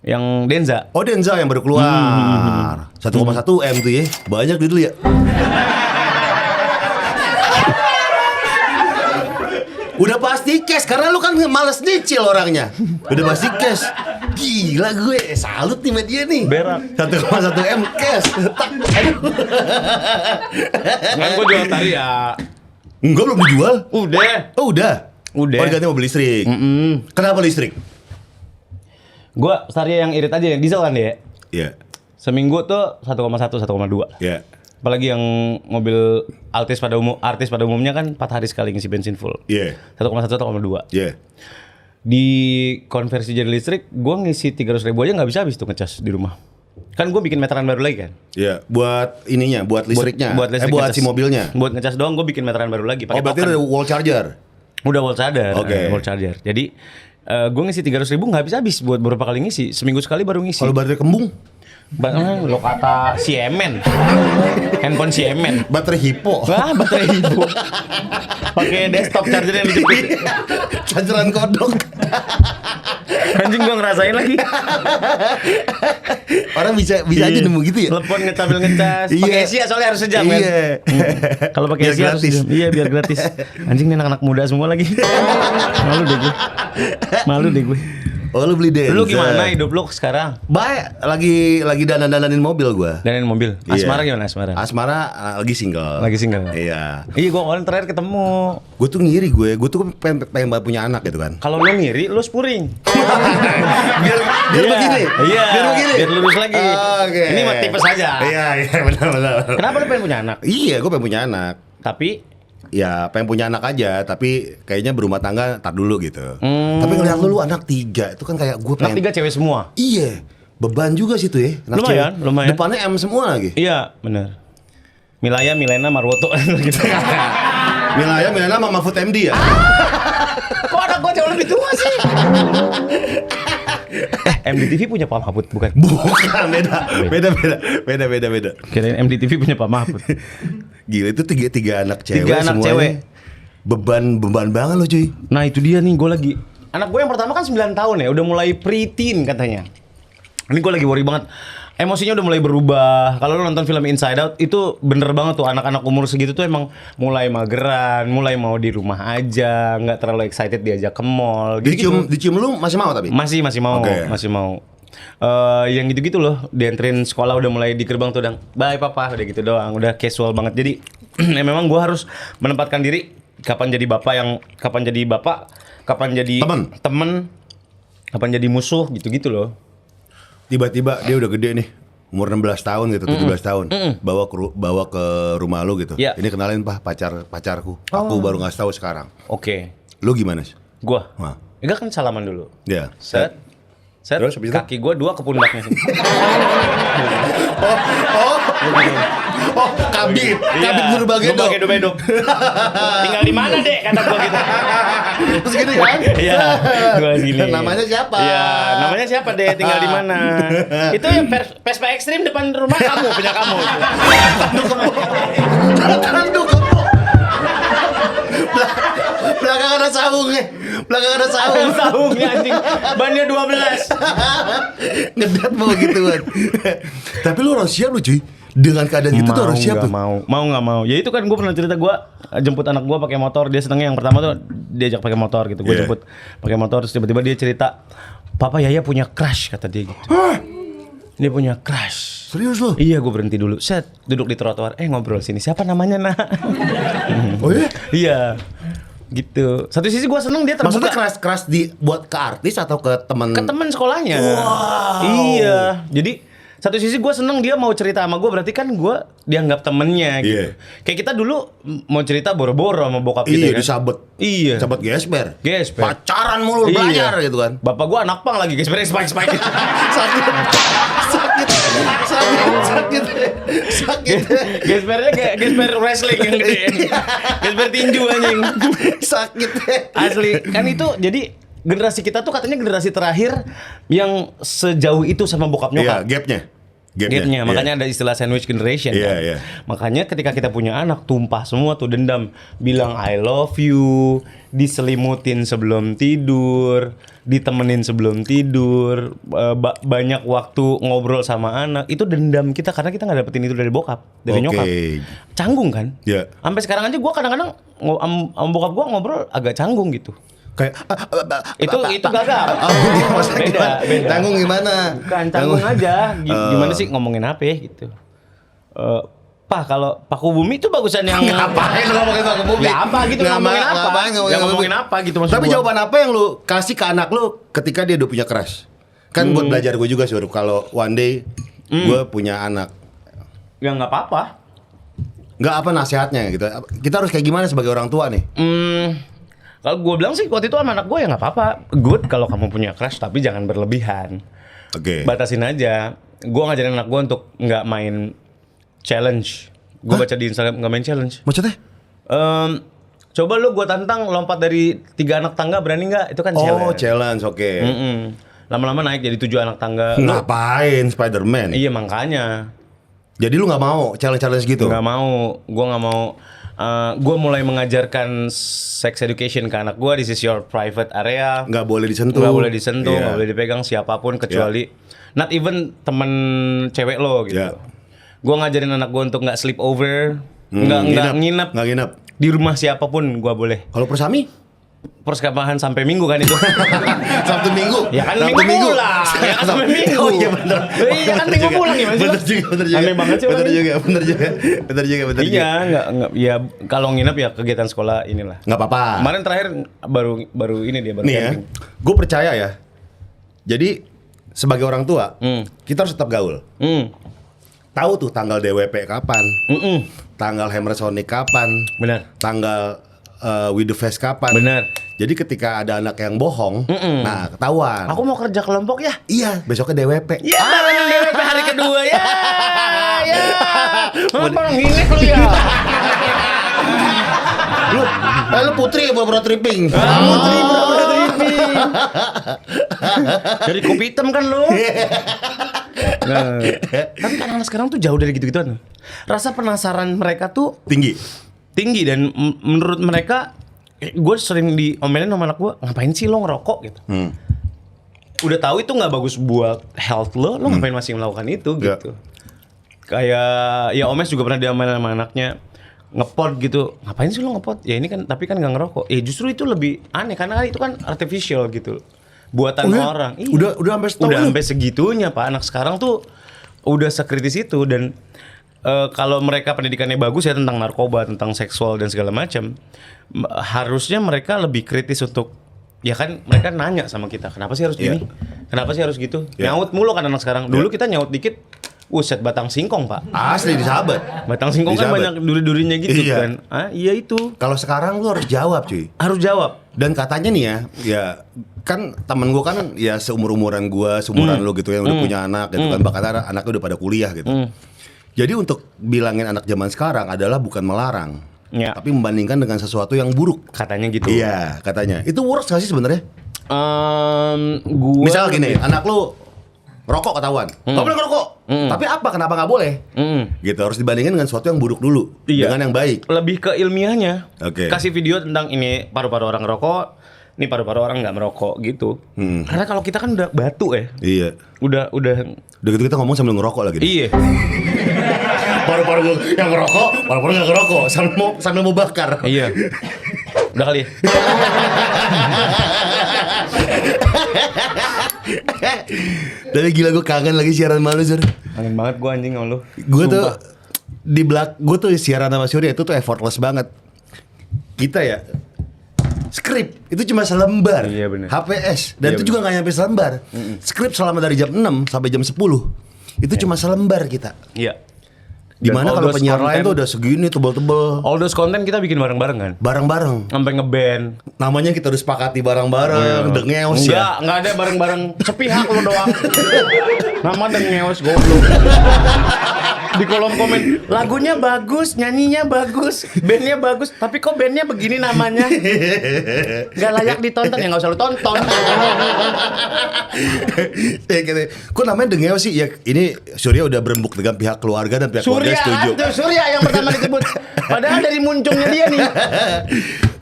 Yang Denza. Oh, Denza yang baru keluar. 1,1 M tuh ya. Banyak duit lu ya. Udah pasti cash karena lu kan males nyicil orangnya. Udah pasti cash. Gila gue, salut nih sama dia nih. Berak. 1,1 M cash. Tak. Aduh. Kan gue jual Staria. Enggak, belum dijual. Udah. Oh, udah. Udah. Oh, diganti mobil listrik. Kenapa listrik? Gue Staria yang irit aja yang diesel kan dia. Iya. Seminggu tuh 1,1 1,2. Iya. Apalagi yang mobil artis pada umumnya kan 4 hari sekali ngisi bensin full. Iya. 1,1 1,2. Iya. Di konversi jadi listrik, gue ngisi 300 ribu aja nggak bisa habis tuh ngecas di rumah. Kan gue bikin meteran baru lagi kan. Iya, buat ininya, buat listriknya. Buat listrik buat ngecas. si mobilnya. Buat ngecas doang gue bikin meteran baru lagi. Oh, Pakai berarti token. ada wall charger. Udah wall charger. Oke. Wall charger. Jadi gue ngisi 300 ribu nggak habis buat beberapa kali ngisi. Seminggu sekali baru ngisi. Kalau baterai kembung, Lo kata Siemen. Handphone Siemen. baterai hipo. Wah, baterai ibu. Pakai desktop charger yang dijepit. Chargeran kodok. Anjing gua ngerasain lagi. Orang bisa aja nemu gitu ya. Telepon sambil ngecas. Iya. Pakai Asia soalnya harus sejam kan. Iya. Kalau pakai Biar Asia harus gratis. sejam. Iya, biar gratis. Anjing nih anak-anak muda semua lagi. Malu deh gue. Oh lu beli Denza. Lu gimana hidup lu sekarang? Baik, lagi dandan-dandanin mobil gua. Danain mobil. Iya. Asmara gimana Asmara? Asmara lagi single. Lagi single. Iya. Iya, gua kemarin terakhir ketemu. Gue tuh ngiri gue tuh pengen banget punya anak gitu kan. Kalau lu ngiri, lu spuring. biar Iya. begini. Iya. Biar begini. Biar lurus lagi. Oke. Ini mah tipe saja. Iya, benar. Kenapa lu pengen punya anak? Iya, gue pengen punya anak. Tapi Ya pengen punya anak aja, tapi kayaknya berumah tangga tar dulu gitu. Tapi ngeliat lu anak 3, itu kan kayak gue anak pengen. 3 cewek semua. Iya, beban juga sih tuh ya. Anak Lumayan, cewek. lumayan. Depannya M semua lagi. Iya, benar. Milaya, Milena, Marwoto gitu. Milaya, sama Mahfud MD ya. Kok anak gua jauh lebih tua sih? MDTV punya Pak Mahfud bukan? Bukan, beda. Kirain MDTV punya Pak Mahfud. Gila itu tiga anak cewek 3 anak semuanya. cewek. Beban banget loh cuy. Nah itu dia nih, gue lagi. Anak gue yang pertama kan 9 tahun ya, udah mulai preteen katanya. Ini gue lagi worry banget. Emosinya udah mulai berubah. Kalau lo nonton film Inside Out, itu bener banget tuh anak-anak umur segitu tuh emang mulai mageran, mulai mau di rumah aja, nggak terlalu excited diajak ke mall. Dicium lu masih mau tapi? Masih mau, Oke. masih mau. Yang gitu-gitu loh, dianterin sekolah udah mulai di gerbang tuh, dang. Bye papa, udah gitu doang, udah casual banget. Jadi ya memang gue harus menempatkan diri kapan jadi bapak kapan jadi temen, kapan jadi musuh gitu-gitu loh. Tiba-tiba dia udah gede nih, umur 16 tahun gitu, 17 tahun. Bawa ke rumah lu gitu. Iya. Ini kenalin pacarku. Aku baru ngasih tahu sekarang. Oke, Lu gimana sih? gue, Wah. enggak kan salaman dulu. Ya. Set, Terus habis itu? kaki gue 2 ke pundaknya sih. Oh, kabit berbagai dong. Bedo. Tinggal di mana dek kata gue gitu. Terus gini kan? Iya, gue gini. Namanya siapa? Iya, namanya siapa deh? Tinggal di mana? Itu yang Vespa ekstrim depan rumah kamu, punya kamu. Tanduk. Belakang ada sahungnya. Sahungnya anjing. Bannya 12. Ngedat mau gituan. Tapi lu harus siap lu cuy. Dengan keadaan gitu tuh harus siap tuh. Mau nggak mau. Ya itu kan gue pernah cerita, gue jemput anak gue pakai motor. Dia senengnya yang pertama tuh diajak pakai motor gitu. Gue Yeah. jemput pakai motor, terus tiba-tiba dia cerita, Papa Yaya punya crush, kata dia gitu. Dia punya crush. Serius lu? Iya, gue berhenti dulu. Set, duduk di trotoar. Ngobrol sini. Siapa namanya, Nak? Oh iya? Iya. Gitu. Satu sisi gue seneng dia terbuka. Maksudnya keras buat ke artis atau ke teman? Ke teman sekolahnya. Wow. Iya. Jadi satu sisi gue seneng dia mau cerita sama gue, berarti kan gue dianggap temennya gitu. Iya. Kayak kita dulu mau cerita boro-boro sama bokap kita Iya, kan. disabet. Iya. Sabet gesper. Gesper. Pacaran mulu Iya. belajar gitu kan. Bapak gue anak pang lagi gesper spike. Sakit. Gespernya kayak gesper wrestling yang gede. Gesper tinju anjing. Sakit. Asli. Kan itu jadi generasi kita tuh katanya generasi terakhir yang sejauh itu sama bokap Iya, nyokap. gapnya. Makanya ada istilah sandwich generation Iya, kan. iya. Makanya ketika kita punya anak tumpah semua tuh dendam, bilang I love you, diselimutin sebelum tidur, ditemenin sebelum tidur, banyak waktu ngobrol sama anak, itu dendam kita karena kita nggak dapetin itu dari bokap, dari Oke. nyokap. Canggung kan? Iya. Sampai sekarang aja gue kadang-kadang sama bokap gue ngobrol agak canggung gitu. Kayak Itu gagal. Oh, dia maksudnya Beda. Tanggung gimana? Bukan canggung aja. Gimana sih ngomongin apa ya gitu. Pak, kalau Paku Bumi itu bagusan yang Ngapain lu ngomongin Paku Bumi? Ya apa gitu, ngomongin apa? Ngomongin apa gitu maksud Tapi gua. jawaban apa yang lu kasih ke anak lu ketika dia udah punya crush? Kan buat belajar gue juga sih, kalau one day gue punya anak. Ya nggak apa-apa. Nggak apa nasihatnya gitu. Kita harus kayak gimana sebagai orang tua nih? Kalau gue bilang sih waktu itu sama anak gue ya nggak apa-apa. Good kalau kamu punya crush, tapi jangan berlebihan. Oke. Batasin aja. Gue ngajarin anak gue untuk nggak main challenge. Gue baca di Instagram nggak main challenge. Maksudnya? Coba lu gue tantang lompat dari 3 anak tangga, berani nggak? Itu kan challenge. Oh, challenge, oke. Lama-lama naik jadi 7 anak tangga. Ngapain Spider-Man? Iya makanya. Jadi lu nggak mau challenge gitu? Nggak mau. Gue nggak mau gue mulai mengajarkan sex education ke anak gue. This is your private area. Nggak boleh disentuh. Nggak boleh disentuh, Iya. nggak boleh dipegang siapapun kecuali not even temen cewek lo gitu. Iya. Gue ngajarin anak gue untuk nggak sleep over, nggak nginep Nggak nginep. di rumah siapapun gue boleh. Kalau persami? Persekamahan sampai minggu kan itu. Sabtu Minggu. Ya kan Sabtu minggu pulang. Ya kan sampai minggu. Oh iya bener. Iya kan minggu pulang gimana sih? Bener juga. Aneh banget sih Bener orang. juga. Iya, nggak ya kalau nginep ya kegiatan sekolah inilah. Nggak apa-apa. Kemarin terakhir baru ini dia baru Nih ya, camping. gue percaya ya. Jadi sebagai orang tua, kita harus tetap gaul. Tahu tuh tanggal DWP kapan, tanggal Hammer Sonic kapan, Benar. tanggal With the Fest kapan. Benar. Jadi ketika ada anak yang bohong, nah ketahuan. Aku mau kerja kelompok ya. Iya, besoknya DWP. Ya, bareng DWP hari kedua ya. Ya. Bareng nginep lu ya. Lu putri ya pura-pura tripping. Putri pura-pura tripping. Dari kopi hitam kan lu. Nah, tapi kan anak sekarang tuh jauh dari gitu-gituan. Rasa penasaran mereka tuh tinggi dan menurut mereka gue sering diomelin sama anak gue, ngapain sih lo ngerokok gitu. Udah tahu itu nggak bagus buat health lo ngapain masih melakukan itu gitu. Kayak ya Omes juga pernah diomelin sama anaknya, ngepot gitu, ngapain sih lo ngepot? Ya ini kan tapi kan nggak ngerokok. Ya justru itu lebih aneh karena kan itu kan artificial gitu, buatan orang. Iya. Udah Sampai segitunya Pak. Anak sekarang tuh udah sekritis itu dan kalau mereka pendidikannya bagus ya tentang narkoba, tentang seksual dan segala macam, harusnya mereka lebih kritis untuk ya kan mereka nanya sama kita, kenapa sih harus gini? Kenapa sih harus gitu? Nyaut mulu kan anak sekarang. Dulu kita nyaut dikit, set batang singkong Pak. Asli di sahabat. Batang singkong kan banyak duri-durinya gitu kan. Iya itu. Kalau sekarang lu harus jawab cuy. Harus jawab. Dan katanya nih ya kan temen gue kan ya seumuran gue, seumuran lu gitu yang udah punya anak gitu kan, bahkan anaknya udah pada kuliah gitu. Jadi untuk bilangin anak zaman sekarang adalah bukan melarang, tapi membandingkan dengan sesuatu yang buruk. Katanya gitu. Iya, katanya. Itu works gak sih sebenarnya? Gua Misal gini, anak lu rokok ketahuan, nggak boleh ngerokok. Tapi apa? Kenapa nggak boleh? Gitu harus dibandingin dengan sesuatu yang buruk dulu, dengan yang baik. Lebih ke ilmiahnya. Oke. Kasih video tentang ini paru-paru orang rokok, ini paru-paru orang nggak merokok gitu. Karena kalau kita kan udah batu ya. Iya. Udah gitu kita ngomong sambil ngerokok lagi. Iya. Paru-paru yang ngerokok, paru-paru nggak ngerokok, sambil mau bakar. Iya. Udah kali ya. Tapi gila gue kangen lagi siaran malu Sur. Kangen banget gue anjing sama lu. Gue tuh gue tuh siaran sama Surya itu tuh effortless banget. Kita ya skrip itu cuma selembar. Iya, bener. HPS dan Iya, itu juga nggak nyampe selembar. Skrip selama dari jam 6 sampai jam 10 itu cuma selembar kita. Iya. Dimana kalau penyiar lain tuh udah segini tebel-tebel. All those content kita bikin bareng-bareng kan? Bareng-bareng. Sampai ngeband. Namanya kita udah sepakati bareng-bareng. Dengeos ya. Enggak ada bareng-bareng. Sepihak lu doang. Nama Dengeos goblok. Di kolom komen, lagunya bagus, nyanyinya bagus, bandnya bagus, tapi kok bandnya begini namanya? Gak layak ditonton, ya gak usah lu tonton. Kok namanya Dengeos sih? Ya ini Surya udah berembuk dengan pihak keluarga dan pihak keluarga setuju. Surya yang pertama disebut. Padahal dari muncungnya dia nih.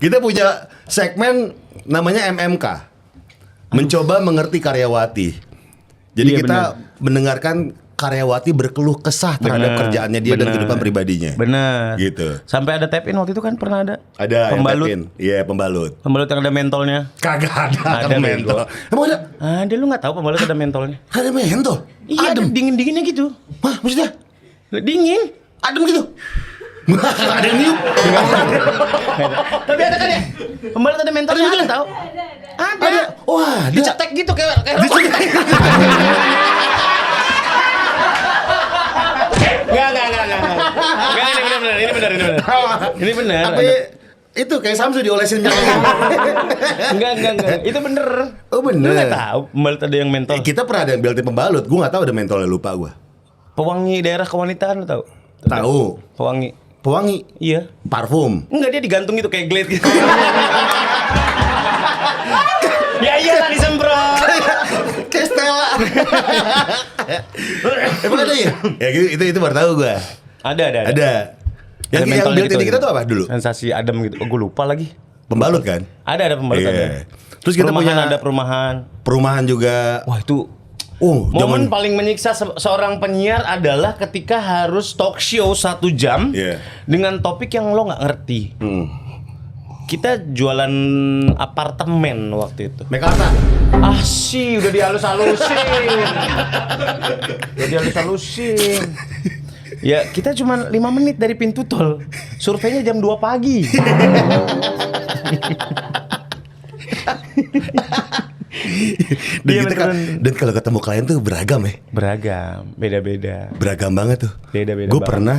Kita punya segmen namanya MMK, mencoba mengerti karyawati. Jadi Iya, kita mendengarkan karyawati berkeluh kesah terhadap kerjaannya dia dan kehidupan pribadinya. Bener. Gitu. Sampai ada tap in waktu itu kan pernah ada. Ada pembalut. Iya, pembalut. Pembalut yang ada mentolnya. Kagak ada Ada, mentol. bego. Emang ada? Ada, lu nggak tahu pembalut ada mentolnya? Ada mentol. Iya, ada Adem. dingin-dinginnya gitu. Hah, maksudnya? Dingin. Adem gitu. Ada yang niup. Tapi ada kan ya? Pembalut ada mentolnya ada tahu? Ada. Wah, ada. Dicetek gitu kayak rokok. Enggak, ini benar. Ini benar. Tapi itu kayak Samsu diolesin jangan. Enggak. Itu bener. Oh bener. Lu nggak tahu pembalut ada yang mentol. Kita pernah ada yang BLT pembalut. Gue nggak tahu ada mentolnya, lupa gue. Pewangi daerah kewanitaan lu tahu? Tahu. Pewangi. Iya. Parfum. Enggak, dia digantung gitu kayak glade gitu. Ya iyalah disemprot. Kayak Stella. Emang ada ya? Ya gitu, itu baru tahu gue. Ada. Ada. Elemental Yang built gitu, ini kita tuh apa dulu? Sensasi adem gitu. Gue lupa lagi. Pembalut kan? Ada pembalut Iya. ada. Terus kita perumahan punya ada perumahan. perumahan juga. Wah itu zaman momen paling menyiksa seorang penyiar adalah ketika harus talk show 1 jam Iya. dengan topik yang lo nggak ngerti. Kita jualan apartemen waktu itu. Mekarta. Ah sih, udah dihalus-halusin. Ya kita cuma 5 menit dari pintu tol. Surveinya jam 2 pagi. Dan, Iya, kita kan, beneran. dan kalau ketemu klien tuh beragam ya. Beragam, beda-beda. Beragam banget tuh. Beda-beda Gue banget. pernah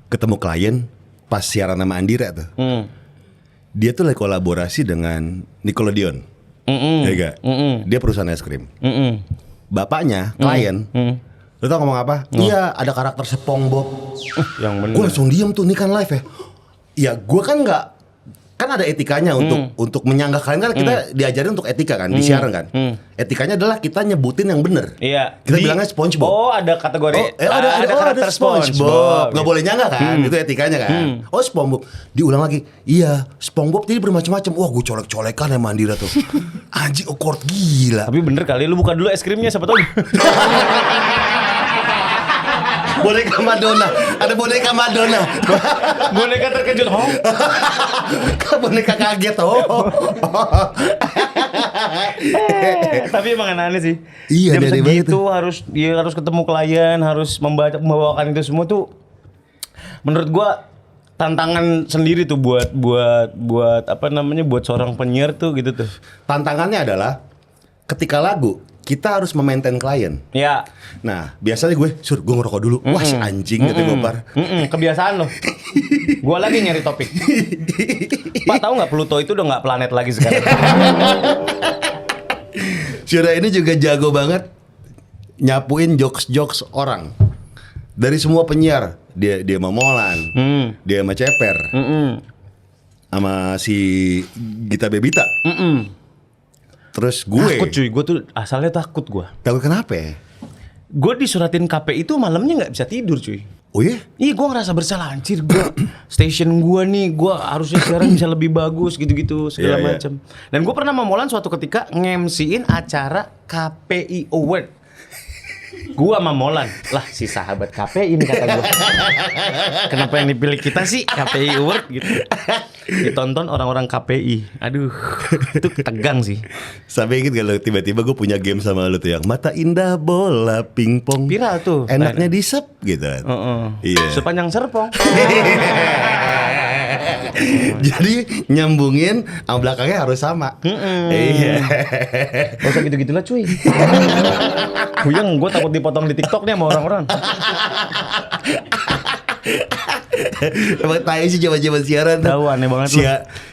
ketemu klien pas siaran sama Andira tuh. Dia tuh lagi kolaborasi dengan Nickelodeon. Ya gak? Dia perusahaan es krim. Bapaknya, klien. Lu tau ngomong apa? Iya, ada karakter SpongeBob. Yang bener. Gue langsung diem tuh, ini kan live ya. Ya gue kan nggak, kan ada etikanya untuk menyanggah kalian kan kita diajarin untuk etika kan di siaran kan. Etikanya adalah kita nyebutin yang bener. Iya. Kita bilangnya SpongeBob. Oh, ada kategori. Ada karakter SpongeBob. Nggak gitu. boleh nyanggah kan? Itu etikanya kan. Oh SpongeBob. Diulang lagi. Iya, SpongeBob jadi bermacam-macam. Wah, gue colek-colekan ya Mandira tuh. Anjing awkward gila. Tapi bener kali, lu buka dulu es krimnya siapa tahu. Boneka Madonna. Ada boneka Madonna. Boneka terkejut. Oh. Boneka kaget oh. Tapi emang aneh sih. Iya, Jam dari banget segitu harus ketemu klien, harus membawakan itu semua tuh. Menurut gua tantangan sendiri tuh buat apa namanya, buat seorang penyiar tuh gitu tuh. Tantangannya adalah ketika lagu kita harus memaintain klien. Ya. Nah, biasanya gue ngerokok dulu. Wah, si anjing gitu Gopar. Kebiasaan loh. Gua lagi nyari topik. Pak tahu nggak Pluto itu udah nggak planet lagi sekarang? Syura ini juga jago banget nyapuin jokes orang. Dari semua penyiar, dia sama Molan, dia sama Ceper, sama si Gita Bebita. Terus gue Takut cuy, gue tuh asalnya takut gue. tahu kenapa ya? Gue disuratin KPI itu malamnya nggak bisa tidur cuy. Oh iya? Ih, gue ngerasa bersalah anjir, gue station gue nih, gue harusnya siaran bisa lebih bagus gitu-gitu segala Iya, iya. macam. Dan gue pernah sama Molan suatu ketika nge-MC-in acara KPI Award. Gue sama Molan, lah si sahabat KPI ini kata gue. Kenapa yang dipilih kita sih KPI Award gitu? Ditonton orang-orang KPI. Aduh, itu tegang sih. Sampai inget kalau tiba-tiba gue punya game sama lu tuh yang mata indah bola pingpong. Viral tuh. Enaknya disep gitu. Iya. Sepanjang Serpong. Jadi nyambungin sama belakangnya harus sama. Iya. Gak usah gitu-gitu lah cuy. Kuyang, gue takut dipotong di TikTok nih sama orang-orang. Emang tai sih coba-coba siaran tuh. Tahu, aneh banget lu.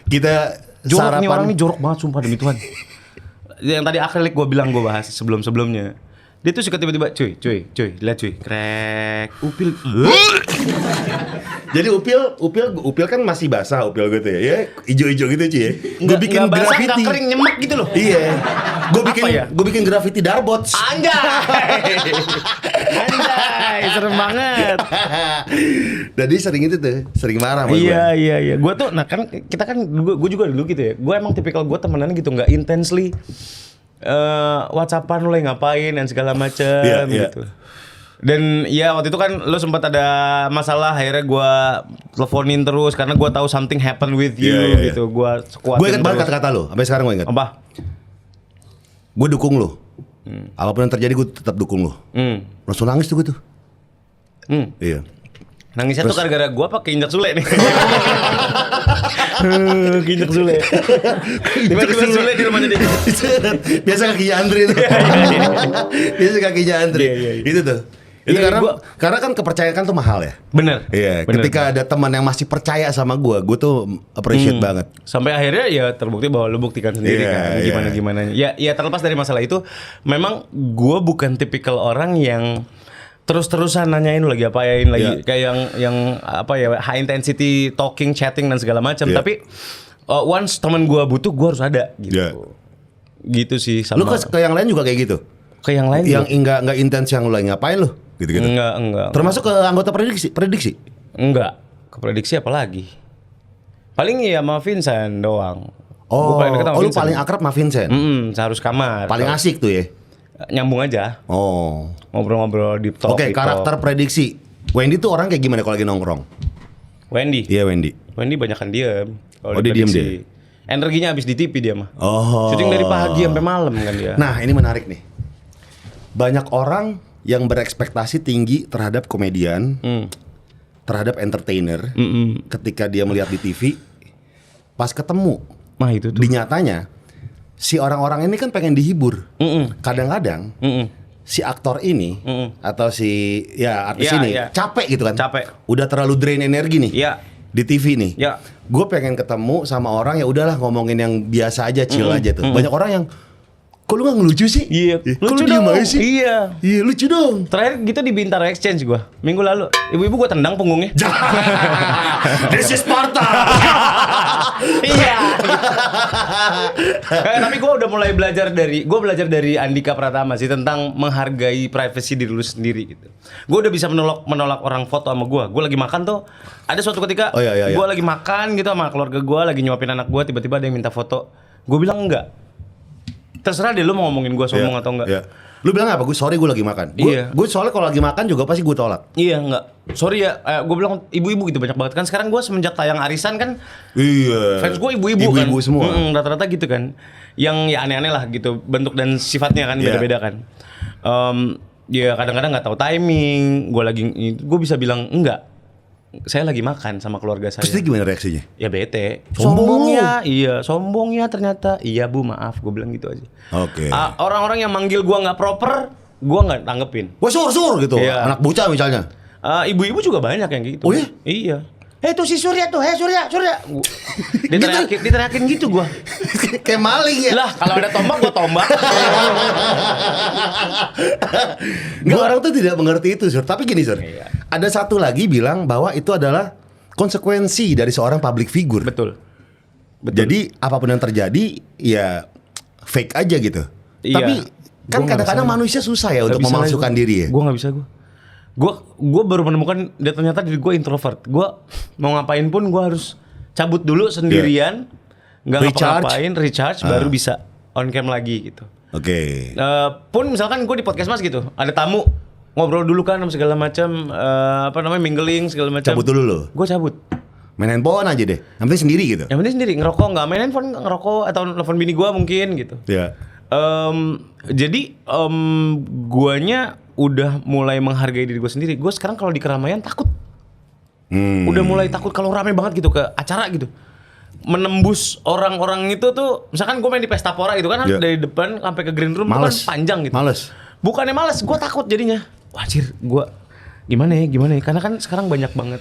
Kita Jorok nih orang sarapan nih, jorok banget sumpah demi Tuhan. Yang tadi akrilik gue bilang, gue bahas sebelum-sebelumnya. Dia tuh suka tiba-tiba, cuy, lihat cuy, krek, upil. Jadi upil kan masih basah upil gue tuh ya ijo-ijo gitu cuy ya. Gue bikin nggak basah, graffiti. nggak kering, nyemek gitu loh. Iya. Apa ya? Gue bikin graffiti darbots. Anjay, serem banget. Dan dia sering itu tuh, sering marah sama gue. Iya. Gue tuh, nah kan kita kan, gue juga dulu gitu ya. Gue emang tipikal gue temenan gitu, nggak intensely. WhatsAppan lo yang ngapain dan segala macem Iya. gitu. Dan ya waktu itu kan lo sempat ada masalah, akhirnya gue teleponin terus karena gue tahu something happen with you Iya. gitu. Gue sekuatin Gue inget banget terus. kata-kata lo, sampai sekarang gue inget. Apa? Gue dukung lo. Apapun yang terjadi gue tetap dukung lo. Langsung nangis tuh gue tuh. Iya. Nangisnya tuh gara-gara gue pakai injak sule nih. Injak sule. Tiba-tiba sule di rumahnya dia. Biasa kakinya Andri itu. Biasa kakinya Andri. Iya. Itu tuh. Itu Iya, karena kan kepercayaan kan tuh mahal ya. Bener. Iya, Bener. ketika ada teman yang masih percaya sama gue tuh appreciate banget. Sampai akhirnya ya terbukti bahwa lu buktikan sendiri Iya, kan iya. gimana. Ya terlepas dari masalah itu, memang gue bukan tipikal orang yang terus-terusan nanyain lu lagi apain lagi Iya. kayak yang apa ya, high intensity talking, chatting dan segala macam. Iya. Tapi once teman gue butuh, gue harus ada gitu. Iya. Gitu sih Lu sama ke yang lain juga kayak gitu? ke yang lain. Yang juga. enggak intens yang lu lagi ngapain lu? Gitu-gitu. Enggak. Termasuk ke anggota prediksi? Enggak. Keprediksi apa lagi? Paling ya sama Vincent doang. Oh, Gua paling deket sama lu Vincent. paling akrab sama Vincent. Seharus kamar. Paling asik tuh ya. Nyambung aja. Oh. Ngobrol-ngobrol di talk. Oke, di talk. karakter prediksi. Wendy tuh orang kayak gimana kalau lagi nongkrong? Wendy. Iya, Wendy. Wendy banyakan diem. Kalau Oh, dia diem diprediksi. Energinya habis di TV dia mah. Oh. Syuting dari pagi sampai malam kan dia. Nah, ini menarik nih. Banyak orang yang berekspektasi tinggi terhadap komedian, terhadap entertainer, ketika dia melihat di TV, pas ketemu, Mah itu tuh. di nyatanya, si orang-orang ini kan pengen dihibur. Kadang-kadang, si aktor ini, atau si ya artis Iya, ini, iya. capek gitu kan. Capek. Udah terlalu drain energi nih. Iya. Di TV nih. Ya. Gue pengen ketemu sama orang ya udahlah ngomongin yang biasa aja, chill aja tuh. Banyak orang yang kok lu gak ngelucu sih? Iya. Kok Lucu lu diem dong. aja sih? Iya. Iya lucu dong. Terakhir gitu di Bintaro Exchange gua minggu lalu. Ibu-ibu gua tendang punggungnya. This is Sparta. Iya. Tapi gue udah mulai belajar dari Andika Pratama sih tentang menghargai privasi diri lu sendiri gitu. Gue udah bisa menolak orang foto sama gue. Gue lagi makan tuh, ada suatu ketika Oh, iya. gue lagi makan gitu sama keluarga gue, lagi nyuapin anak gue, tiba-tiba ada yang minta foto. Gue bilang enggak. Terserah deh lu mau ngomongin gue sombong atau enggak. Iya. Lu bilang apa? Gue sorry gue lagi makan. Iya. Gue soalnya kalau lagi makan juga pasti gue tolak. Iya enggak. Sorry ya, gue bilang ibu-ibu gitu banyak banget kan. Sekarang gue semenjak tayang arisan kan Iya. fans gue ibu-ibu kan. Ibu-ibu semua. Rata-rata gitu kan. Yang ya aneh-aneh lah gitu bentuk dan sifatnya kan Iya. beda-beda kan. Ya kadang-kadang nggak tahu timing. Gue bisa bilang enggak. Saya lagi makan sama keluarga saya. Terus dia gimana reaksinya? Ya bete. Sombong lu. ya, iya. Sombong ya ternyata. Iya bu, maaf. Gue bilang gitu aja. Oke. Orang-orang yang manggil gue nggak proper, gue nggak tanggepin. Wah sur gitu. Iya. Anak bocah misalnya. Ibu-ibu juga banyak yang gitu. Oh iya? Iya. Tuh si Surya tuh, Surya. Diteriakin gitu gua. Kayak maling ya. Lah, kalau ada tombak gua tombak. Nggak, orang tuh tidak mengerti itu, Sur. Tapi gini, Sur. Iya. Ada satu lagi bilang bahwa itu adalah konsekuensi dari seorang public figure. Betul. Jadi apapun yang terjadi ya fake aja gitu. Iya. Tapi kan Gua nggak kadang-kadang bisa. manusia susah ya untuk Nggak bisa memalsukan lah diri ya. Gua nggak bisa Gua baru menemukan dan ternyata diri gua introvert. Gua mau ngapain pun gua harus cabut dulu sendirian, nggak ngapa-ngapain, recharge, baru bisa on cam lagi gitu. Oke. Pun misalkan gue di podcast mas gitu, ada tamu ngobrol dulu kan sama segala macam, mingling segala macam. Cabut dulu lo. Gue cabut. Main handphone aja deh. Yang penting sendiri gitu. Yang penting sendiri ngerokok, nggak main handphone, ngerokok atau telepon bini gue mungkin gitu. Ya. Jadi guanya udah mulai menghargai diri gue sendiri. Gue sekarang kalau di keramaian takut. Udah mulai takut kalau rame banget gitu ke acara gitu. Menembus orang-orang itu tuh, misalkan gue main di Pesta Pora gitu kan, Yeah. dari depan sampai ke green room itu Males. kan panjang gitu. Males. Bukannya males, gue takut jadinya. Wajir, gue gimana ya? Karena kan sekarang banyak banget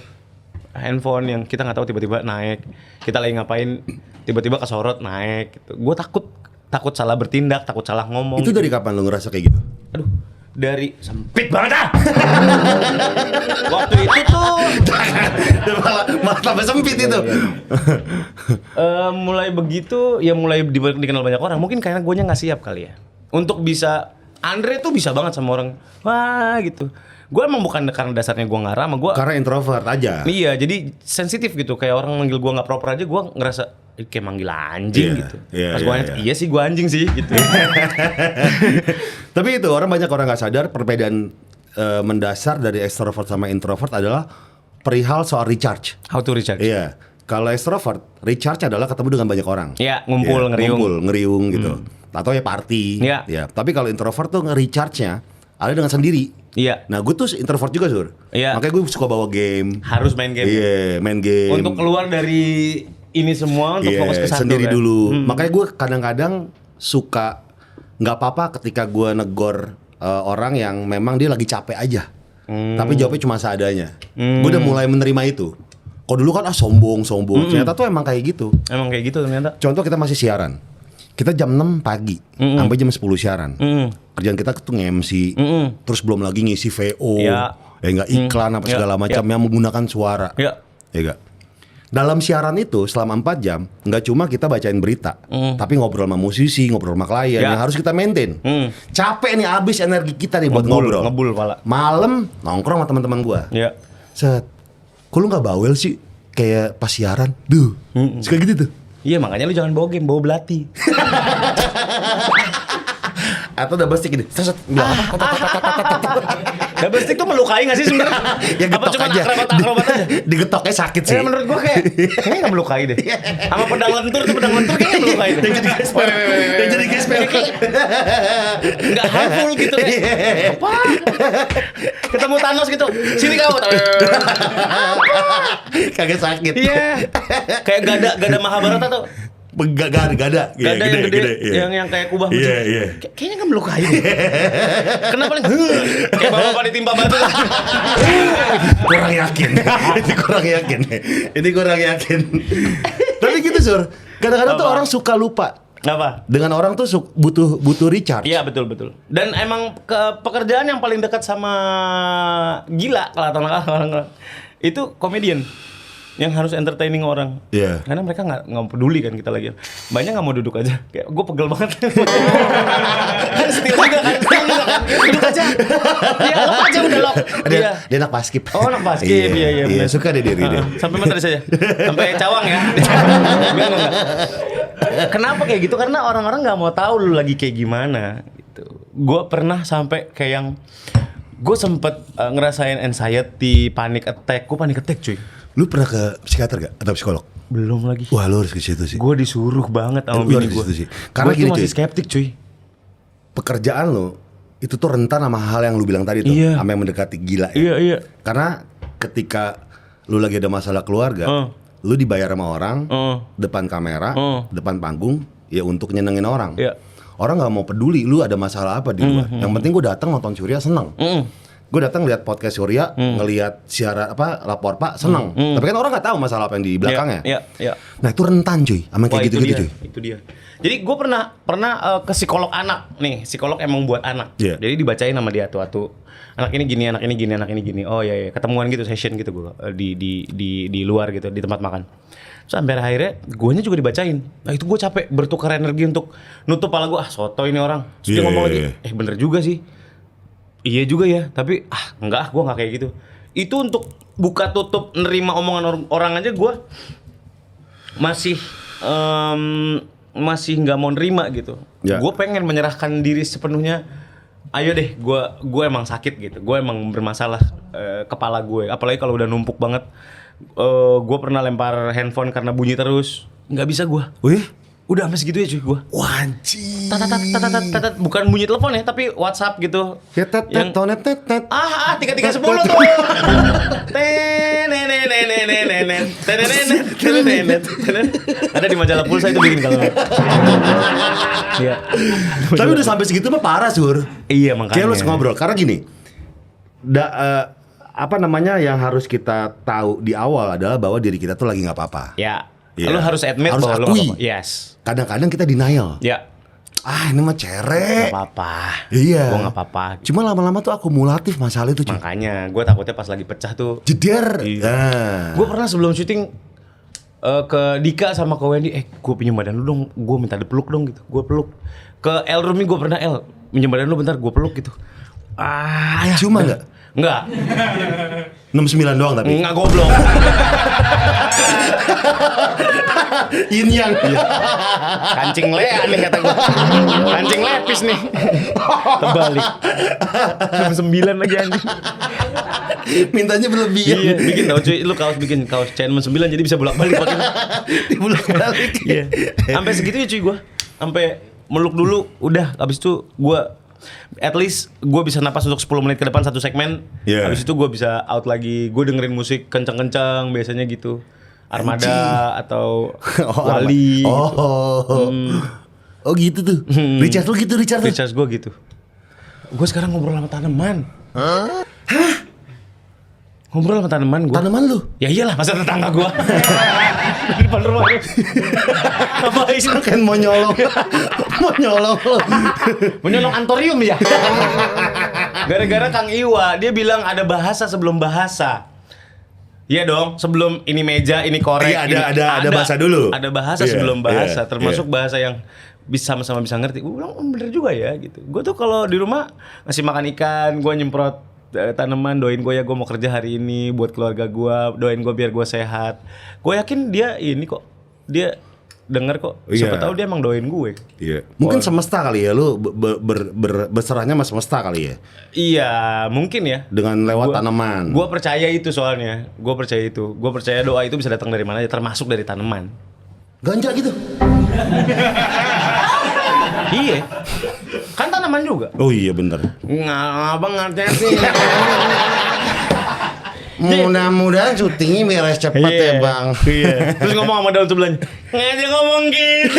handphone yang kita nggak tahu tiba-tiba naik. Kita lagi ngapain, tiba-tiba kesorot naik. Gitu. Gue takut salah bertindak, takut salah ngomong. Itu dari kapan lo ngerasa kayak gitu? Aduh, dari sempit banget ah. Waktu itu tuh malah tambah sempit itu. mulai begitu ya mulai dikenal banyak orang. Mungkin karena guanya nggak siap kali ya. Untuk bisa Andre tuh bisa banget sama orang. Wah gitu. Gue emang bukan karena dasarnya gue nggak ramah. Gue Karena introvert aja. iya jadi sensitif gitu. Kayak orang manggil gue nggak proper aja gue ngerasa kayak manggil anjing Iya, gitu. iya, Pas iya, gue iya. iya sih gue anjing sih gitu. Tapi itu banyak orang nggak sadar perbedaan mendasar dari extrovert sama introvert adalah perihal soal recharge. How to recharge? Iya. Kalau extrovert, recharge adalah ketemu dengan banyak orang. Iya, ngumpul, Iya, ngeriung. Ngumpul, ngeriung gitu. Atau ya party. Iya. Ya. Tapi kalau introvert tuh nge-recharge-nya ada dengan sendiri. Iya. Nah, gue tuh introvert juga, Sur. Iya. Makanya gue suka bawa game. Harus main game. Iya, main game. Untuk keluar dari ini semua untuk Iya, fokus ke satu sendiri kan? dulu. Makanya gue kadang-kadang suka nggak apa-apa ketika gue negor orang yang memang dia lagi capek aja. Tapi jawabnya cuma seadanya. Gue udah mulai menerima itu. Kalau dulu kan sombong. Ternyata tuh emang kayak gitu. Emang kayak gitu ternyata. Contoh kita masih siaran. Kita jam 6 pagi sampai jam 10 siaran. Kerjaan kita tuh nge-MC. Terus belum lagi ngisi VO. Iya. Enggak iklan apa Iya, segala macam yang menggunakan suara. Ya. Ya enggak? Dalam siaran itu selama 4 jam nggak cuma kita bacain berita, tapi ngobrol sama musisi, ngobrol sama klien Ya. yang harus kita maintain. Capek nih, habis energi kita nih buat Ngebul ngobrol. pala. Malam nongkrong sama teman-teman gua. Ya. Set. kok lu gak bawel sih kayak pas siaran? Duh, suka gitu tuh. Iya makanya lu jangan bawa game, bawa belati. Atau double stick gini, set, Double stick tuh melukai gak sih sebenarnya? ya Apa getok cuma aja. akrobat aja? Digetoknya sakit sih. Ya menurut gua kayaknya gak melukai deh. Sama pedang lentur kayaknya melukai deh. Yang jadi gesper, yang jadi gesper. Gak harmful gitu deh. Apa? Ketemu Thanos gitu. Sini kamu. Kagak sakit. Iya. Kayak gada Mahabharata tuh. Gak ada. Gada yang gede, yang kayak kubah besi. Iya. Kayaknya gak melukai deh. Kenapa paling kayak bapak ditimpa batu lah. Kurang yakin. Ini kurang yakin. Tapi gitu Sur. Kadang-kadang tuh Apa? orang suka lupa. Apa? Dengan orang tuh butuh recharge. Iya betul. Dan emang pekerjaan yang paling dekat sama gila kalau orang itu komedian yang harus entertaining orang. Iya. Karena mereka nggak peduli kan kita lagi. Banyak nggak mau duduk aja. Kayak gue pegel banget. Kan setir juga kan. Duduk aja. Iya lo aja udah lo. Dia anak paskib. Oh anak basket. Iya. Iya, suka deh dia. Sampai mana tadi saja? Sampai Cawang ya. Bingung nggak? Kenapa kayak gitu? Karena orang-orang nggak mau tahu lu lagi kayak gimana. Gitu. Gue pernah sampai kayak yang gue sempet ngerasain anxiety, panic attack. Gue panic attack cuy. Lu pernah ke psikiater gak? Atau psikolog? Belum lagi. Wah lu harus ke situ sih. Gue disuruh banget sama Lu bini harus ke gue. situ sih. Karena Gua gini tuh masih cuy, skeptik cuy. pekerjaan lo itu tuh rentan sama hal yang lu bilang tadi tuh. Iya. Sama yang mendekati gila ya. Iya. Karena ketika lu lagi ada masalah keluarga, lu dibayar sama orang, depan kamera, depan panggung, ya untuk nyenengin orang. Iya. Orang nggak mau peduli lu ada masalah apa di luar. Yang penting gue datang nonton Surya seneng. Gue datang lihat podcast Surya, ngelihat siaran lapor Pak seneng. Tapi kan orang nggak tahu masalah apa yang di belakangnya. Iya. Nah itu rentan cuy, sama kayak gitu-gitu cuy. Itu dia. Jadi gue pernah ke psikolog anak nih. Psikolog emang buat anak. Iya. Jadi dibacain sama dia tuh. Anak ini gini, anak ini gini, anak ini gini. Oh iya. Ketemuan gitu, session gitu gue di luar gitu, di tempat makan. Sampai akhirnya guanya juga dibacain. Nah itu gue capek bertukar energi untuk nutup pala gue. Soto ini orang. Terus dia ngomong lagi, bener juga sih. Iya juga ya, tapi enggak, gue nggak kayak gitu. Itu untuk buka tutup nerima omongan orang aja gue masih nggak mau nerima gitu. Ya. Gue pengen menyerahkan diri sepenuhnya. Ayo deh, gue emang sakit gitu. Gue emang bermasalah kepala gue. Apalagi kalau udah numpuk banget. Gue pernah lempar handphone karena bunyi terus. Nggak bisa gue. Wih, Udah sampai segitu ya cuy gue. wajib. Tatat, bukan bunyi telepon ya, tapi WhatsApp gitu. Ya tet tonet tet. 3310 tuh. Ada di majalah Pulsa itu bikin kalau. Iya. Tapi udah sampai segitu mah parah Sur. Iya makanya. Kayak lu harus ngobrol karena gini. Apa namanya yang harus kita tahu di awal adalah bahwa diri kita tuh lagi nggak apa-apa. Ya. Iya. Lu harus admit Harus bahwa lu akui. nggak apa-apa. Yes. Kadang-kadang kita denial. Ya. Ini mah cerek. Gak apa-apa. Iya. Gue gak apa-apa. Cuma lama-lama tuh akumulatif masalah itu cuy. Makanya gue takutnya pas lagi pecah tuh. Jeder. Iya. Nah. Gue pernah sebelum syuting ke Dika sama ke Wendy, gue pinjam badan lu dong, gue minta dipeluk dong gitu. Gue peluk. Ke El Rumi gue pernah, El pinjam badan lu bentar, gue peluk gitu. Cuma nggak? Enggak. 69 doang tapi. Enggak goblok. Yin yang. Kancing lea nih kata gue. Kancing lepis nih. Terbalik. 69 lagi anjing. Mintanya berlebihan. Iya, bikin tau cuy, lu bikin kaos chain 9 jadi bisa bolak-balik pakai. Dibulak-balik. Iya. Sampai segitu ya cuy gue. Sampai meluk dulu, udah habis itu gue at least gue bisa napas untuk 10 menit ke depan satu segmen. Yeah. Habis itu gue bisa out lagi. Gue dengerin musik kencang-kencang biasanya gitu. Armada atau Wali. Oh gitu tuh. Richard lu gitu Richard. Recharge gue gitu. Gue sekarang ngobrol sama tanaman. Hah? Ngobrol sama tanaman gue. Tanaman lu? Ya iyalah, masa tetangga gue. Di depan rumah. Apa sih? Kan mau nyolong. Mau nyolong lu. Menyolong antorium ya. Gara-gara Kang Iwa, dia bilang ada bahasa sebelum bahasa. Iya dong, sebelum ini meja, ini korek. Iya, ada bahasa dulu. Ada bahasa Iya, sebelum bahasa, iya, termasuk iya. bahasa yang sama-sama bisa ngerti. Gue bilang bener juga ya gitu. Gue tuh kalau di rumah ngasih makan ikan, gue nyemprot tanaman, doain gue ya gue mau kerja hari ini buat keluarga gue, doain gue biar gue sehat. Gue yakin dia ini kok, dia denger kok. Siapa tahu dia emang doain gue. Iya. Mungkin semesta kali ya, lu berserahnya sama semesta kali ya. Iya, mungkin ya. Dengan lewat tanaman. Gue percaya itu soalnya. Gue percaya doa itu bisa datang dari mana aja, termasuk dari tanaman. Ganja gitu. Iya. Kan tanaman juga. Oh iya bener. Abang ngerti sih. Mudah-mudahan syutingnya beres cepet ya bang. Iya. Terus ngomong sama daun sebelahnya, ngajak ngomong gitu.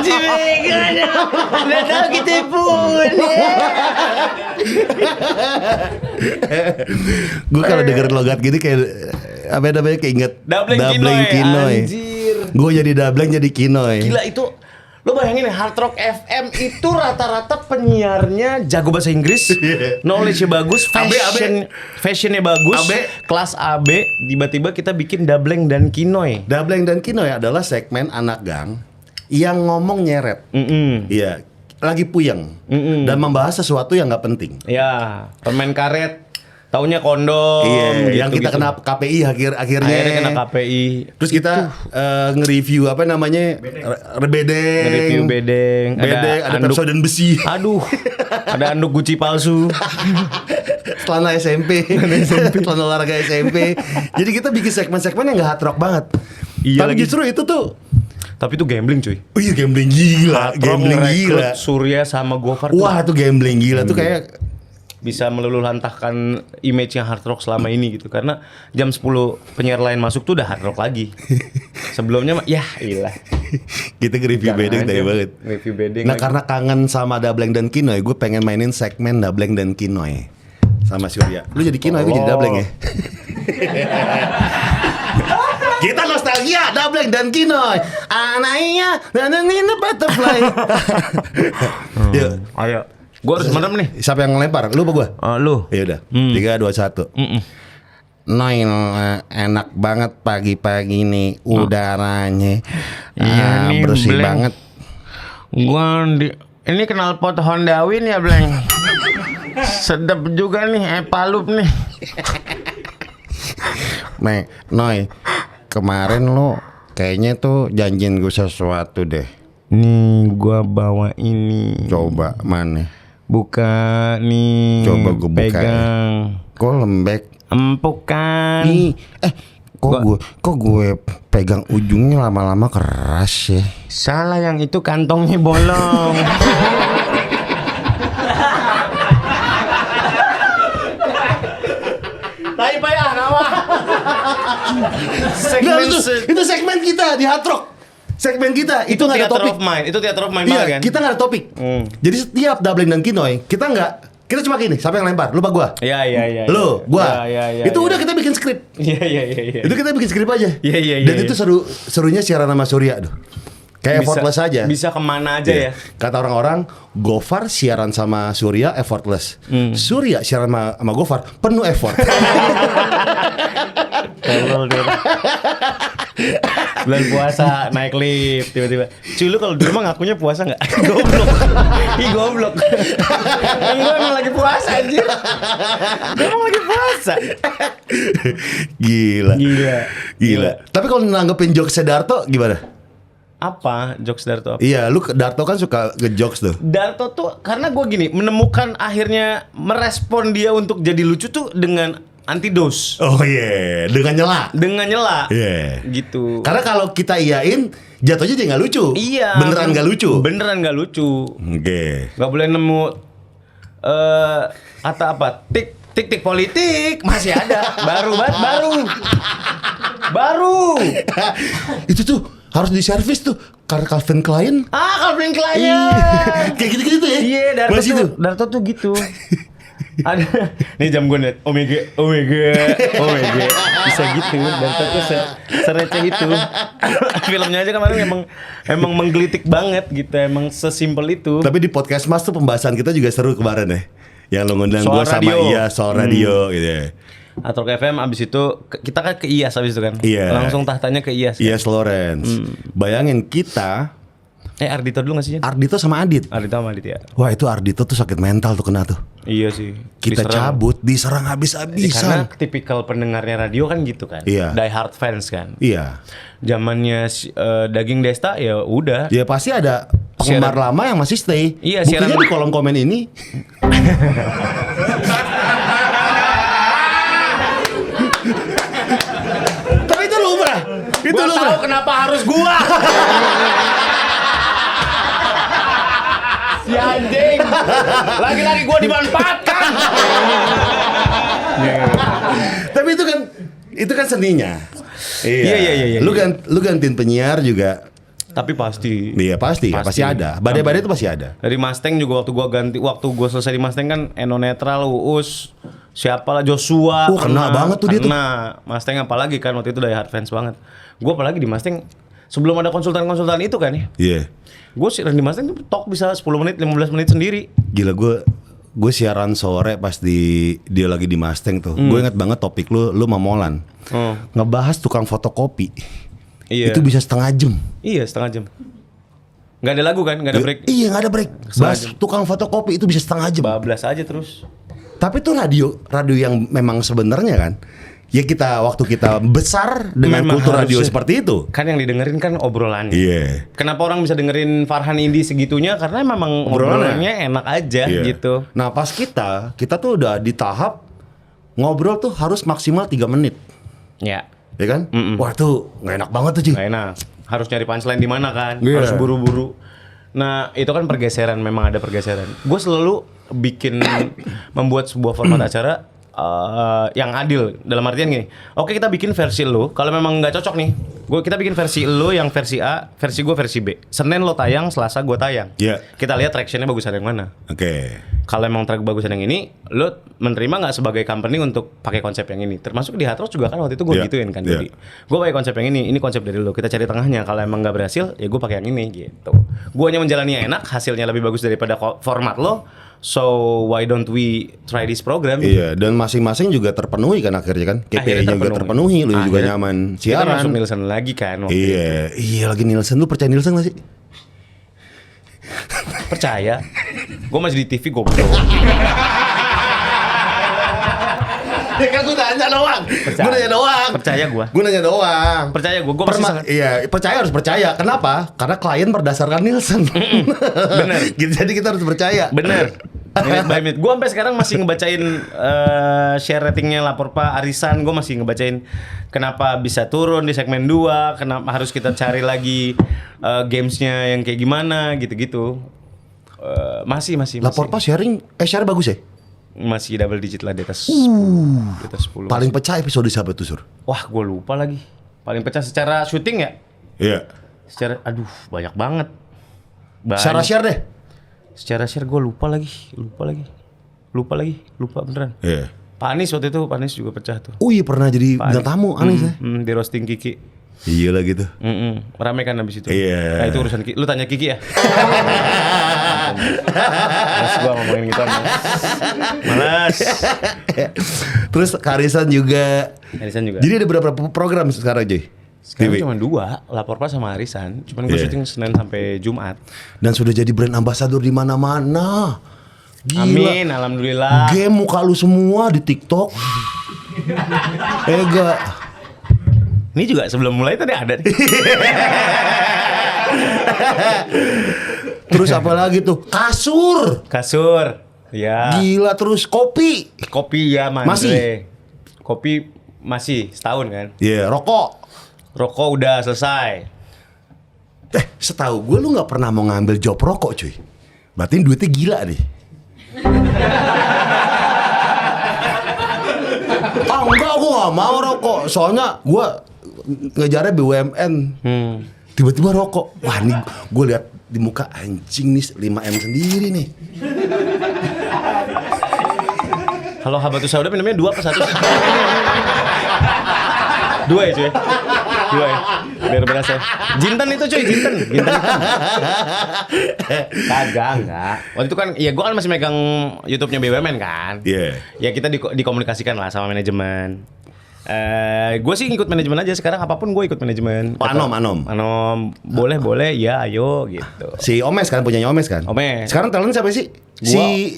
Cibeganya, udah tahu kita pun. Gue kalau denger logat gini kayak apa namanya keinget Dableng Kinoy. Anjir. Gue jadi dableng jadi Kinoy. Gila itu. Lo bayangin ya, Hard Rock FM itu rata-rata penyiarnya jago bahasa Inggris, knowledge-nya bagus, fashionnya bagus, kelas AB, tiba-tiba kita bikin Dableng dan Kinoy. Dableng dan Kinoy adalah segmen anak gang yang ngomong nyeret. Iya, lagi puyeng dan membahas sesuatu yang nggak penting. Ya, permen karet. Taunya kondom. Iya, gitu, yang kita kena KPI akhirnya kena KPI. Terus kita nge-review apa namanya? Bedeng. Nge-review bedeng. Ada Pepsodent besi. Aduh. Ada anduk Gucci palsu. Celana SMP. Celana olahraga SMP. Jadi kita bikin segmen-segmen yang gak hard rock banget. Iya. Tapi justru itu tuh. Tapi itu gambling cuy. Oh iya gambling gila. Gambling gila. Surya sama Gofar. Wah itu gambling gila tuh kayak bisa meluluhlantahkan image yang hard rock selama ini gitu, karena jam 10 penyiar lain masuk tuh udah hard rock lagi. Sebelumnya ya iyalah. Kita nge-review bedeng tadi banget. Review bedeng. Nah karena kangen sama Dableng dan Kinoy, gue pengen mainin segmen Dableng dan Kinoy sama Surya. Lu jadi Kinoy, gue jadi Dableng ya. Kita nostalgia Dableng dan Kinoy. Anaknya dan ini butterfly. Yuk, ayo. Gue harus merem nih. Siapa yang ngelempar? Lu apa gua? Lu. Ya udah. 3, 2, 1. Noy, enak banget pagi-pagi nih udaranya. Iya nih, bersih Bleng. banget. Ini kenal pot Hondawin ya, Bleng. Sedap juga nih, palup nih. Noy, kemarin lo kayaknya tuh janjiin gue sesuatu deh. Nih, gua bawa ini. Coba mana? Buka nih. Coba gue buka. Pegang. Kok lembek? Empuk kan? Nih, kok gue pegang ujungnya lama-lama keras ya? Salah, yang itu kantongnya bolong. Tai payah nama. Itu segmen kita di Hard Rock. Segmen kita itu nggak ada topik. Itu theater of mind Iya, banget kan? kita nggak ada topik. Jadi setiap Dableng dan Kinoy kita cuma gini. Siapa yang lempar? Lu apa gua? Iya. Lu, gua. Iya, itu udah kita bikin skrip. Iya. Itu kita bikin skrip aja. Iya. Dan itu serunya siaran sama Surya tuh. Kayak effortless aja. Bisa kemana aja ya. Kata orang-orang, Gofar siaran sama Surya effortless. Surya siaran sama Gofar penuh effort. Tolol dia. Bulan puasa naik lift tiba-tiba. Cuy, lu kalau di rumah ngakunya puasa nggak? Goblok. Ih goblok. Gue emang lagi puasa anjir. Gue emang lagi puasa. Gila. Tapi kalau nanggepin jokes Darto gimana? Apa jokes Darto? Iya, lu Darto kan suka nge-jokes tuh. Darto tuh karena gue gini menemukan akhirnya merespon dia untuk jadi lucu tuh dengan antidos. Oh iya, dengan nyela. Iya. Gitu. Karena kalau kita iyain jatuhnya dia nggak lucu. Iya. Beneran nggak lucu. Oke. Nggak boleh nemu kata apa? Tik politik masih ada. Baru. Itu tuh harus diservis tuh karena Calvin Klein. Calvin Klein. Kayak gitu-gitu ya. Iya, Darto tuh gitu. Ada nih jam gue net Omega bisa gitu. Darto tuh sereceh itu. Filmnya aja kemarin emang menggelitik banget gitu, emang sesimpel itu. Tapi di podcast Mas tuh pembahasan kita juga seru kemarin ya. Yang lo ngundang gue sama soal radio gitu ya. Hard Rock FM abis itu kita kan ke IAS abis itu kan. Iya. Langsung tahtanya ke IAS. IAS Lawrence. Bayangin kita Ardito dulu gak sih? Jan? Ardito sama Adit. Ardito sama Adit ya. Wah itu Ardito tuh sakit mental tuh kena tuh. Iya sih. Kita Diserang. cabut, diserang Karena habis-habisan. tipikal pendengarnya radio kan gitu kan. Iya. Die hard fans kan. Iya. Zamannya Daging Desta ya udah. Ya pasti ada penggemar lama yang masih stay. Iya, Buktinya siaran- di kolom komen ini. Tapi itu lumrah. Itu Gua lumrah. tahu kenapa harus gua. Si anjing. Lagi-lagi gua dimanfaatkan. Tapi itu kan seninya. Iya. Lu gantiin penyiar juga. Tapi pasti. Iya pasti ada. Badai-badai itu pasti ada. Dari Mustang juga waktu gua selesai di Mustang kan Eno Netral, Uus, siapalah Joshua. Oh, kena banget tuh dia tuh. Kena. Mustang apalagi kan waktu itu die hard fans banget. Gua apalagi di Mustang sebelum ada konsultan-konsultan itu kan ya. Iya. Gue siaran di Mustang tuh talk bisa 10 menit, 15 menit sendiri. Gila gue siaran sore pas dia lagi di Mustang tuh. Gue inget banget topik lu sama Molan. Ngebahas tukang fotokopi. Iya. Itu bisa setengah jam. Iya, setengah jam. Nggak ada lagu kan, nggak ada break. Iya nggak ada break. Bahas tukang fotokopi itu bisa setengah jam. Bablas aja terus. Tapi tuh radio yang memang sebenarnya kan. Ya waktu kita besar dengan Memang kultur radio harusnya. seperti itu. Kan yang didengerin kan obrolannya. Iya. Kenapa orang bisa dengerin Farhan Indi segitunya? Karena memang obrolannya enak aja Iya. gitu. Nah pas kita tuh udah di tahap ngobrol tuh harus maksimal 3 menit. Ya, Ya kan? Wah tuh nggak enak banget tuh Ci. nggak enak. Harus nyari punchline di mana kan? Iya. Harus buru-buru. Nah, itu kan pergeseran, memang ada pergeseran. Gue selalu membuat sebuah format acara yang adil, dalam artian gini. Oke, kita bikin versi lo. Kalau memang nggak cocok nih, kita bikin versi lo yang versi A, versi gue versi B. Senin lo tayang, Selasa gue tayang. Iya. Kita lihat tractionnya bagusan yang mana. Oke. Kalau emang track bagusan yang ini, lo menerima nggak sebagai company untuk pakai konsep yang ini? Termasuk di Hard Rock juga kan waktu itu gue Iya, gituin kan. iya. Jadi gue pakai konsep yang ini konsep dari lo. Kita cari tengahnya. Kalau emang nggak berhasil, ya gue pakai yang ini gitu. Gue hanya menjalani yang enak, hasilnya lebih bagus daripada format lo. So why don't we try this program? Iya, dan masing-masing juga terpenuhi kan akhirnya kan. KPI-nya juga terpenuhi, lu juga Akhirnya nyaman Kita masuk siaran. Nielsen lagi kan waktu Iya, iya lagi Nielsen, lu percaya Nielsen gak sih? itu. Percaya? Gue masih di TV goblok. Ya kan gue nanya doang. Percaya. Gue nanya doang. Percaya gua. Gue nanya doang. Percaya gue masih sangat. Iya, percaya harus percaya. Kenapa? Karena klien berdasarkan Nielsen. Bener. Jadi kita harus percaya. Bener. Minute by minute. Gue sampai sekarang masih ngebacain share ratingnya Lapor Pak Arisan. Gue masih ngebacain kenapa bisa turun di segmen 2. Kenapa harus kita cari lagi gamesnya yang kayak gimana gitu-gitu. Masih. Lapor pas sharing, share bagus ya? Masih double digit lah di atas 10. Di atas 10. Paling pecah episode siapa tuh, Sur? Wah, gue lupa lagi. Paling pecah secara syuting ya? Iya. Aduh, banyak banget. Secara share deh. Secara share gue lupa lagi. Lupa beneran. Iya. Pak Anies waktu itu, Pak Anies juga pecah tuh. Oh iya pernah jadi bintang tamu aneh ya. Di roasting Kiki. Iya lah gitu. Rame kan abis itu. Iya. Nah, itu urusan Kiki. Lu tanya Kiki ya. Males gua ngomongin gitu. Malas. Terus Karisan juga. Arisan juga. Jadi ada berapa program sekarang, Joy? Sekarang TV. cuma 2, Lapor Pak sama Arisan. Cuman gue Iya. syuting Senin sampai Jumat. Dan sudah jadi brand ambassador di mana-mana. Gila. Amin, alhamdulillah. Game muka lu semua di TikTok. Enggak. Ini juga sebelum mulai tadi ada nih. Terus apa lagi tuh? Kasur. Kasur. Ya. Gila terus kopi. Kopi ya, Mandre. Masih? Kopi masih setahun kan. Iya, rokok. Rokok udah selesai. Setahu gue lu nggak pernah mau ngambil job rokok, cuy. Berarti duitnya gila nih. Enggak, gue gak mau rokok. Soalnya gue ngejarnya BUMN. Tiba-tiba rokok. Wah, nih gue lihat di muka anjing nih 5M sendiri nih. Kalau Habatus Sauda minumnya 2 apa 1 sih? 2 ya cuy? 2 ya? Biar berasa. Jinten itu cuy, Jinten hitam. Kagak, enggak. Waktu itu kan, ya gue kan masih megang YouTube-nya BUMN kan. Iya. Ya kita dikomunikasikan lah sama manajemen. Gue sih ngikut manajemen aja sekarang, apapun gue ikut manajemen. Oh, Anom. Boleh ya, ayo gitu. Si Omes kan, punyanya Omes kan. Omes. Sekarang talent siapa sih? Si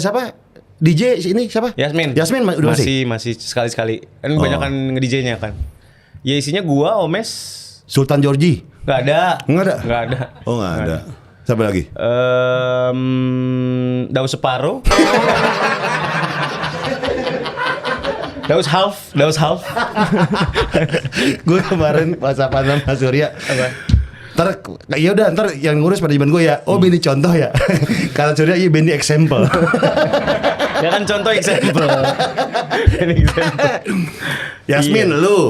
siapa? DJ si ini siapa? Yasmin udah masih sekali-sekali. Kan banyakan nge-DJ-nya kan. Ya isinya gua, Omes, Sultan Georgie. Nggak ada. Oh nggak ada. Siapa lagi? Daus Separo. Daus half. Gue kemarin WhatsAppan sama Mas Surya. Apa? Ntar yang ngurus manajemen gue ya. Oh Benny contoh ya. Kalau Surya iya Benny example. Ya kan contoh example. Yasmin Iya. lu.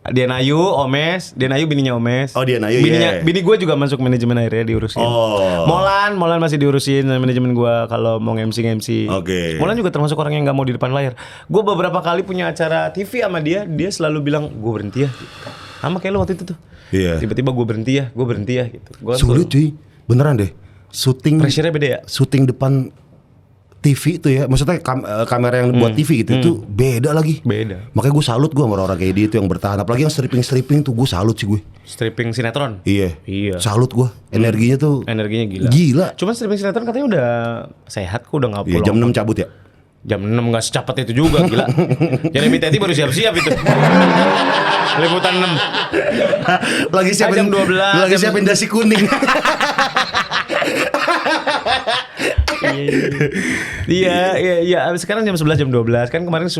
Dian Ayu, Omes, bininya Omes. Oh, Dian Ayu, iya. Bini gue juga masuk manajemen akhirnya diurusin. Oh. Molan masih diurusin manajemen gue kalau mau MC. Oke. Molan juga termasuk orang yang nggak mau di depan layar. Gue beberapa kali punya acara TV sama dia selalu bilang gue berhenti ya. Sama kayak lu waktu itu tuh. Iya. Tiba-tiba gue berhenti ya gitu. Gua Sulit cuy. Beneran deh. Syuting. Pressure-nya beda ya? Syuting depan TV itu ya, maksudnya kamera yang buat TV gitu itu beda lagi. Beda. Makanya gue salut gue sama orang kayak dia itu yang bertahan. Apalagi yang stripping tuh gue salut sih gue. Stripping sinetron. Iya. Salut gue. Energinya tuh. Energinya gila. Gila. Cuman stripping sinetron katanya udah sehat kok, udah nggak Iya, pulang. jam 6 cabut ya. Jam 6 nggak secepat itu juga, gila. Jeremy Teti baru siap-siap itu. Liputan 6. Lagi siapin jam 12. Lagi siapin dasi kuning. Iya. Sekarang jam 11 jam 12 kan kemarin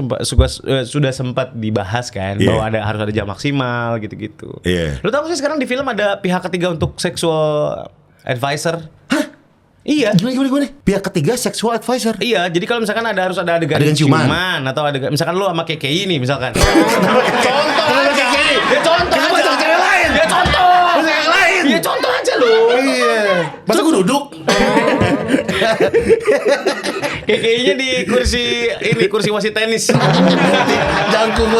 sudah sempat dibahas kan bahwa harus ada jam maksimal gitu-gitu. Iya. Lu tahu sih sekarang di film ada pihak ketiga untuk sexual advisor? Hah? Iya. Gimana? Pihak ketiga sexual advisor. Iya, jadi kalau misalkan harus ada adegan Adegan ciuman. atau adegan misalkan lu sama KKI nih misalkan. Contoh aja. Ya contoh aja. Cewek lain. Ya contoh. Cewek lain. Ya contoh aja lu. Iya. Masa gue duduk? KKI-nya di kursi wasit tenis. Jangkung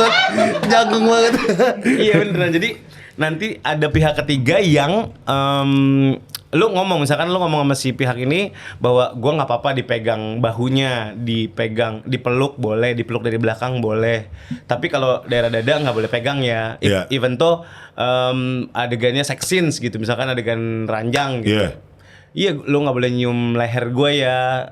banget. Iya beneran. Jadi nanti ada pihak ketiga yang lu ngomong sama si pihak ini bahwa gua nggak apa-apa dipegang bahunya, dipeluk boleh, dipeluk dari belakang boleh. Tapi kalau daerah dada nggak boleh pegang ya. Yeah. Even tuh adegannya sex scenes gitu, misalkan adegan ranjang gitu. Iya. Iya, lu nggak boleh nyium leher gue ya,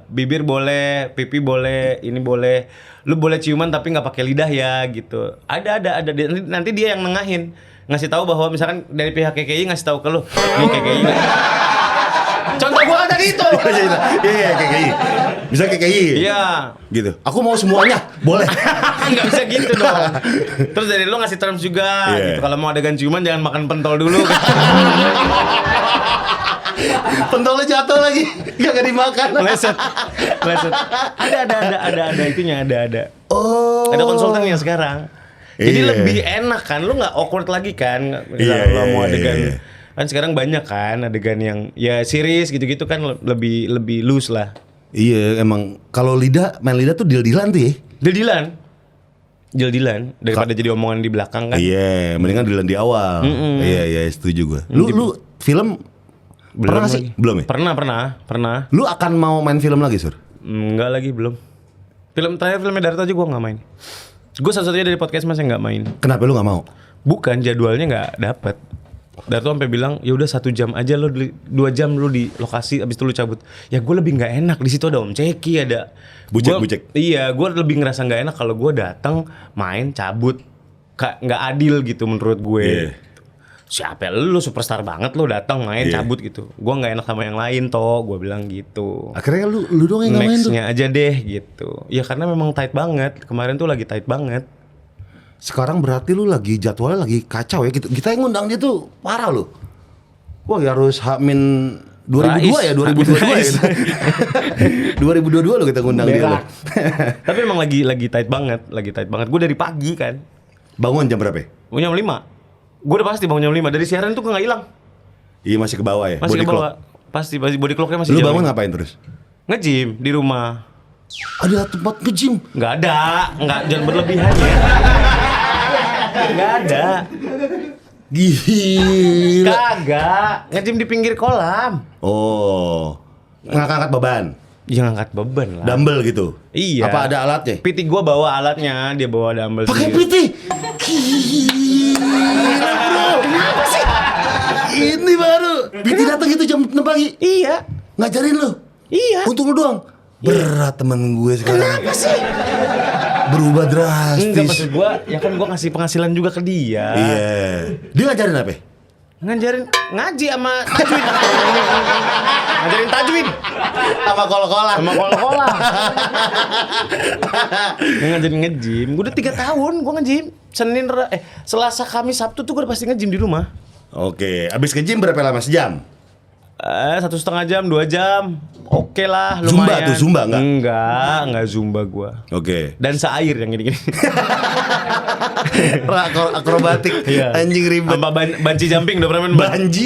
bibir boleh, pipi boleh, ini boleh. Lu boleh ciuman tapi nggak pakai lidah ya gitu. Ada. Nanti dia yang nengahin, ngasih tahu bahwa misalkan dari pihak KKI ngasih tahu ke lu, nih KKI. Contoh gua kan tadi itu. Iya, KKI. Bisa KKI. Iya. Gitu. Aku mau semuanya, boleh. Nggak bisa gitu dong. Terus dari lu ngasih terms juga, Iya. gitu. Kalau mau adegan ciuman jangan makan pentol dulu. Pentolnya jatuh lagi, gak dimakan. Leset. Ada itunya, ada. Oh. Ada konsultannya sekarang. Jadi Iya. lebih enak kan, lu nggak awkward lagi kan. Iya, Kalau mau iya, adegan iya. kan sekarang banyak kan adegan yang ya series gitu-gitu kan lebih loose lah. Iya, emang kalau main lidah tuh deal-dealan tuh ya. Deal-dealan daripada jadi omongan di belakang kan. Iya, mendingan dealan di awal. Iya, setuju gue. Lu film pernah lagi. sih? Belum ya? Pernah. Lu akan mau main film lagi, Sur? Enggak lagi, belum. Filmnya Darto aja gue nggak main. Gue satu-satunya dari podcast mas yang nggak main. Kenapa lu nggak mau? Bukan, jadwalnya nggak dapet. Darto sampai bilang ya udah 1 jam aja lo, 2 jam lo di lokasi, abis itu lo cabut. Ya gue lebih nggak enak, di situ ada Om Ceki, ada Bujek. Iya, gue lebih ngerasa nggak enak kalau gue datang main cabut, nggak adil gitu menurut gue. Iya. Siapa lu superstar banget lo datang main Iya. cabut gitu. Gue nggak enak sama yang lain toh, gue bilang gitu. Akhirnya lu doang yang nggak main tuh. Nextnya aja deh gitu. Ya karena memang tight banget. Kemarin tuh lagi tight banget. Sekarang berarti lu lagi jadwalnya lagi kacau ya gitu. Kita yang ngundang dia tuh parah lu. Wah, ya harus H-min 2002 ya, 2022 Rais. ya. 2022 lo kita ngundang dia lo. Tapi emang lagi tight banget, Gue dari pagi kan. Bangun jam berapa? Ya? Bangun jam 5. Gue udah pasti bangun jam 5. Dari siaran tuh nggak hilang. Iya, masih ke bawah ya. Masih body ke bawah. clock. Pasti body clocknya masih Lu jam bangun 5. ngapain terus? Nge-gym di rumah. Ada tempat nge-gym. Nggak ada, jangan berlebihan ya. Nggak ada. Gila. Kagak. Nge-gym di pinggir kolam. Oh. Ngangkat beban. Ya ngangkat beban lah. Dumbbell gitu. Iya. Apa ada alatnya? PT gue bawa alatnya, dia bawa dumbbell Pakai sendiri. PT. Gila bro. Kenapa sih? Ini baru. PT datang gitu jam 6 pagi. Iya. Ngajarin lu. Iya. Untuk lu doang. Berat temen gue sekarang. Kenapa sih? Berubah drastis. Enggak, maksud gue, ya kan gue ngasih penghasilan juga ke dia. Iya. Dia ngajarin apa? Ngajarin ngaji sama tajwid. Ngajarin tajwid Sama kol-kolan. sama kol-kolan. Dia ngajarin nge-gym. Gue udah 3 tahun gue nge-gym. Selasa, Kamis, Sabtu tuh gue udah pasti nge-gym di rumah. Oke, abis ke gym berapa lama? Sejam? 1,5 jam, 2 jam. Oke lah, Zumba lumayan. tuh, Zumba enggak? Enggak Zumba gue. Oke. Dan seair yang gini-gini. Akrobatik. Iya. Anjing ribet. Sama banci jumping udah pernah main? Banji.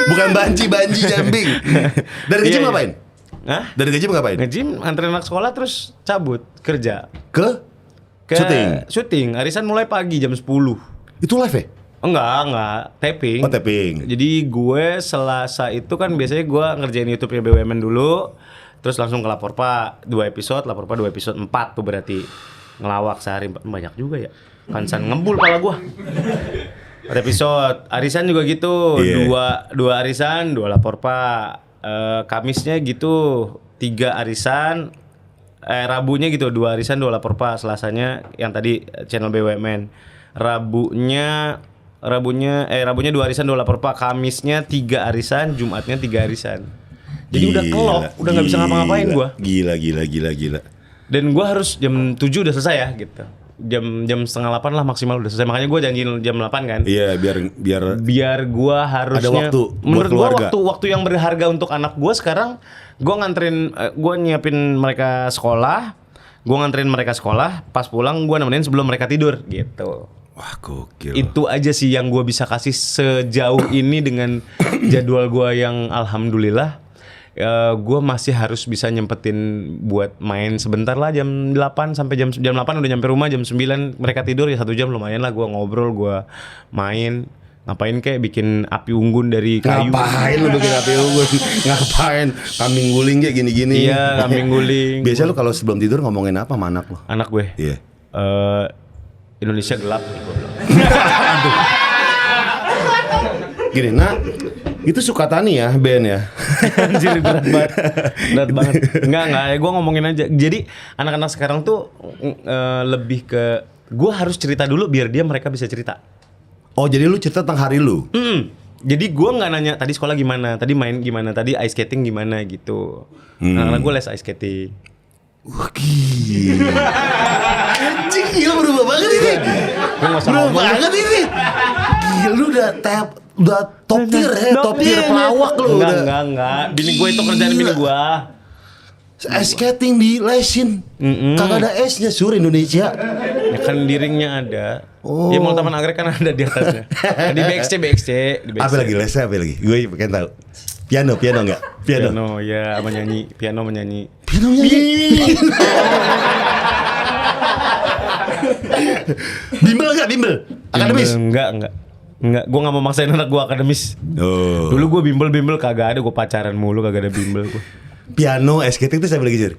Bukan banji jumping. Dari ke Iya, gym iya. ngapain? Hah? Dari ke gym ngapain? Nge-gym, anterin anak sekolah terus cabut kerja. Ke Ke syuting. Syuting. Arisan mulai pagi jam 10. Itu live ya? Enggak, taping. Oh, taping. Jadi gue Selasa itu kan biasanya gue ngerjain YouTube-nya BUMN dulu, terus langsung ke Lapor Pak 2 episode, Lapor Pak 2 episode 4 tuh berarti ngelawak sehari banyak juga ya. Kansan ngebul pala gue. 4 episode, arisan juga gitu, Iya. dua arisan, 2 Lapor Pak. Kamisnya gitu 3 arisan. Rabunya gitu 2 arisan 2 Lapor Pak, Selasanya yang tadi channel BUMN. Rabunya 2 arisan 2 Lapor Pak, Kamisnya 3 arisan, Jumatnya 3 arisan. Jadi udah kelop, udah nggak bisa ngapa-ngapain gua. Gila. Dan gua harus jam 7 udah selesai ya gitu. Jam setengah 8 lah maksimal udah selesai. Makanya gua janjiin jam 8 kan. Iya, Biar gua harusnya waktu buat menurut gua keluarga. waktu yang berharga untuk anak gua sekarang. Gua nganterin, gua nyiapin mereka sekolah, pas pulang gua nemenin sebelum mereka tidur gitu. Wah, gokil. Itu aja sih yang gua bisa kasih sejauh ini dengan jadwal gua yang alhamdulillah. Gue masih harus bisa nyempetin buat main sebentar lah jam 8 sampai jam 8 udah nyampe rumah, jam 9 mereka tidur ya 1 jam lumayan lah gue ngobrol, gue main. Ngapain kayak bikin api unggun dari kayu. Ngapain lu bikin api unggun? Ngapain? Kambing guling kayak gini-gini. Iya, kambing guling. Biasa lu kalau sebelum tidur ngomongin apa sama anak lu? Anak gue. Iya. Indonesia gelap. Gini, nah itu Sukatani ya, Ben ya. Anjir berat banget. Enggak ya gue ngomongin aja. Jadi anak-anak sekarang tuh lebih ke gue harus cerita dulu biar mereka bisa cerita. Oh, jadi lu cerita tentang hari lu? Jadi gue nggak nanya tadi sekolah gimana, tadi main gimana, tadi ice skating gimana gitu. Anak-anak gue les ice skating. Wah, gila. Anjing, gila berubah banget ini. Gue nggak usah Berubah ngomong. banget ini. Gila, lu udah top tier ya, top tier pelawak lu. Enggak. Bini gue itu kerjaan bini gue. Ice skating di lesin. Kagak ada esnya, Sur, Indonesia. Ya kan di ringnya ada. Oh. Ya mau Taman Anggrek kan ada di atasnya. Di BXC. Apa lagi lesnya, apa lagi? Gue pengen tahu. Piano enggak? Piano ya, menyanyi. Piano nyanyi. Bimbel enggak? Akademis? Enggak. Gue nggak mau maksain anak gue akademis. Oh. Dulu gue bimbel kagak ada, gue pacaran mulu kagak ada bimbel gue. Piano, ice skating itu apa lagi, Sur?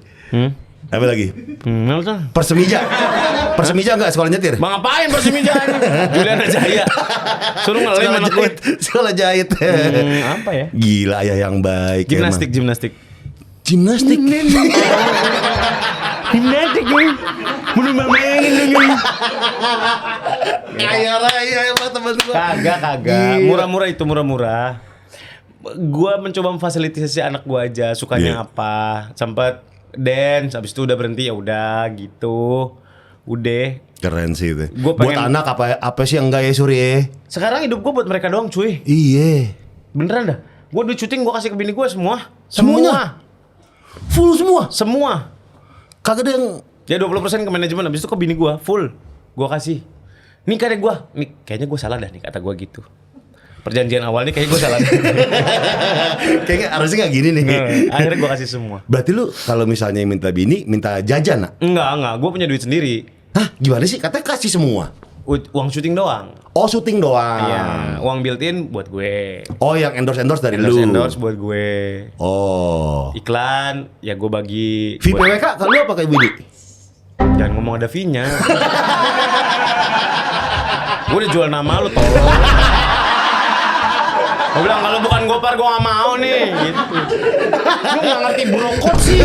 Apa lagi? Persemija enggak sekolah nyetir? Bang ngapain Persimija ini? Juliana Jaya. Suruh ngelem anak gue. Sekolah jahit. Apa ya? Gila, ayah yang baik. Gimnastik. Gimnastik. Gimnastik gue. Mau mainin dong. Kaya raya emang temen gua. Kagak. Murah-murah. Gua mencoba memfasilitasi anak gua aja, sukanya Iya. apa. Sempat dance, habis itu udah berhenti ya udah gitu. Udah. Keren sih itu. Gua Buat pengen- anak apa sih yang enggak ya, Sur ya? Sekarang hidup gua buat mereka doang, cuy. Iya. Beneran dah. Gua duit syuting gua kasih ke bini gua semua. Semuanya? Full semua. Semua. Kagak ada yang Ya 20% ke manajemen, habis itu ke bini gua full. Gua kasih. Nih kayaknya gua salah dah nih kata gua gitu. Perjanjian awal nih kayaknya gua salah dah. kayaknya harusnya enggak gini nih. Akhirnya gua kasih semua. Berarti lu kalau misalnya minta bini, minta jajan, nak? Enggak, gua punya duit sendiri. Hah? Gimana sih? Katanya kasih semua. uang syuting doang. Oh, syuting doang. Iya, uang built-in buat gue. Oh, yang endorse dari lu. Endorse buat gue. Oh. Iklan ya gue bagi. VPWK kalau lu apa kayak Budi? Jangan ngomong ada fee-nya. Gue udah jual nama lu tolong. Gue bilang kalau bukan Gopar gue gak mau nih gitu. Lu gak ngerti brokot sih.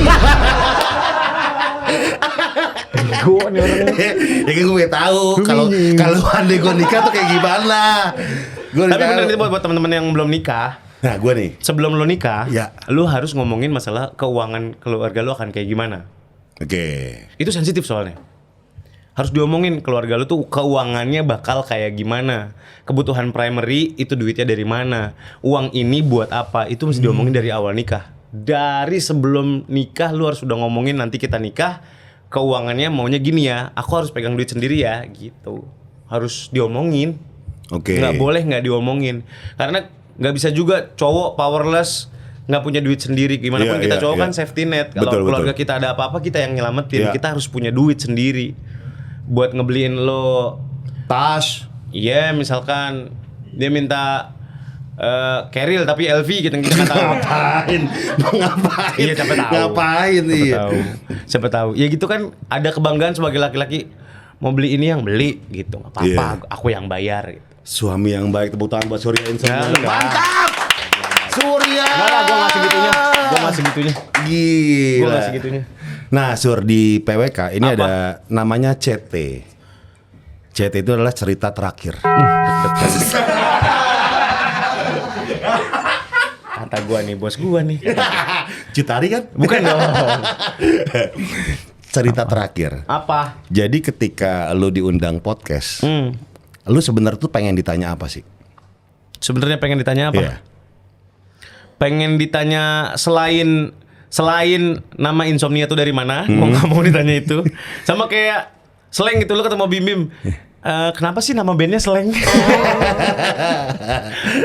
Gue nih orangnya. Ya kan gue tahu kalau andai gue nikah tuh kayak gimana. Tapi bener itu buat teman-teman yang belum nikah. Nah, gue nih. Sebelum lo nikah, Ya. lu harus ngomongin masalah keuangan keluarga lu akan kayak gimana. Oke. Itu sensitif soalnya. Harus diomongin keluarga lu tuh keuangannya bakal kayak gimana. Kebutuhan primary itu duitnya dari mana. Uang ini buat apa. Itu mesti diomongin dari awal nikah. Dari sebelum nikah lu harus udah ngomongin nanti kita nikah. Keuangannya maunya gini ya. Aku harus pegang duit sendiri ya gitu. Harus diomongin. Oke. Nggak boleh nggak diomongin. Karena nggak bisa juga cowok powerless nggak punya duit sendiri. Gimana pun kita cowok kan safety net. Kalau keluarga kita ada apa-apa kita yang nyelamatin. Kita harus punya duit sendiri buat ngebeliin lo Tas. iya misalkan dia minta Keril tapi LV gitu kita nggak tahu. Ngapain? Iya siapa tahu. Ngapain nih? Siapa tahu. Ya gitu kan ada kebanggaan sebagai laki-laki mau beli ini yang beli gitu nggak apa-apa. Aku yang bayar. Gitu. Suami yang baik, tepuk tangan buat Surya Insomnia. Mantap. Surya. Enggak lah, gue ngasih gitunya. Gila. Gue ngasih gitunya. Nah, Sur, di PWK ini Apa? ada namanya CT. CT itu adalah cerita terakhir. Kata gue nih, bos gue nih. Citari kan? Bukan dong. Cerita terakhir. Apa? Jadi ketika lu diundang podcast, lu sebenarnya tuh pengen ditanya apa sih? Sebenarnya pengen ditanya apa? Iya. Pengen ditanya selain nama insomnia itu dari mana? Mau nggak mau ditanya itu. Sama kayak Slang gitu lu ketemu Bim Bim. Kenapa sih nama bandnya Slang?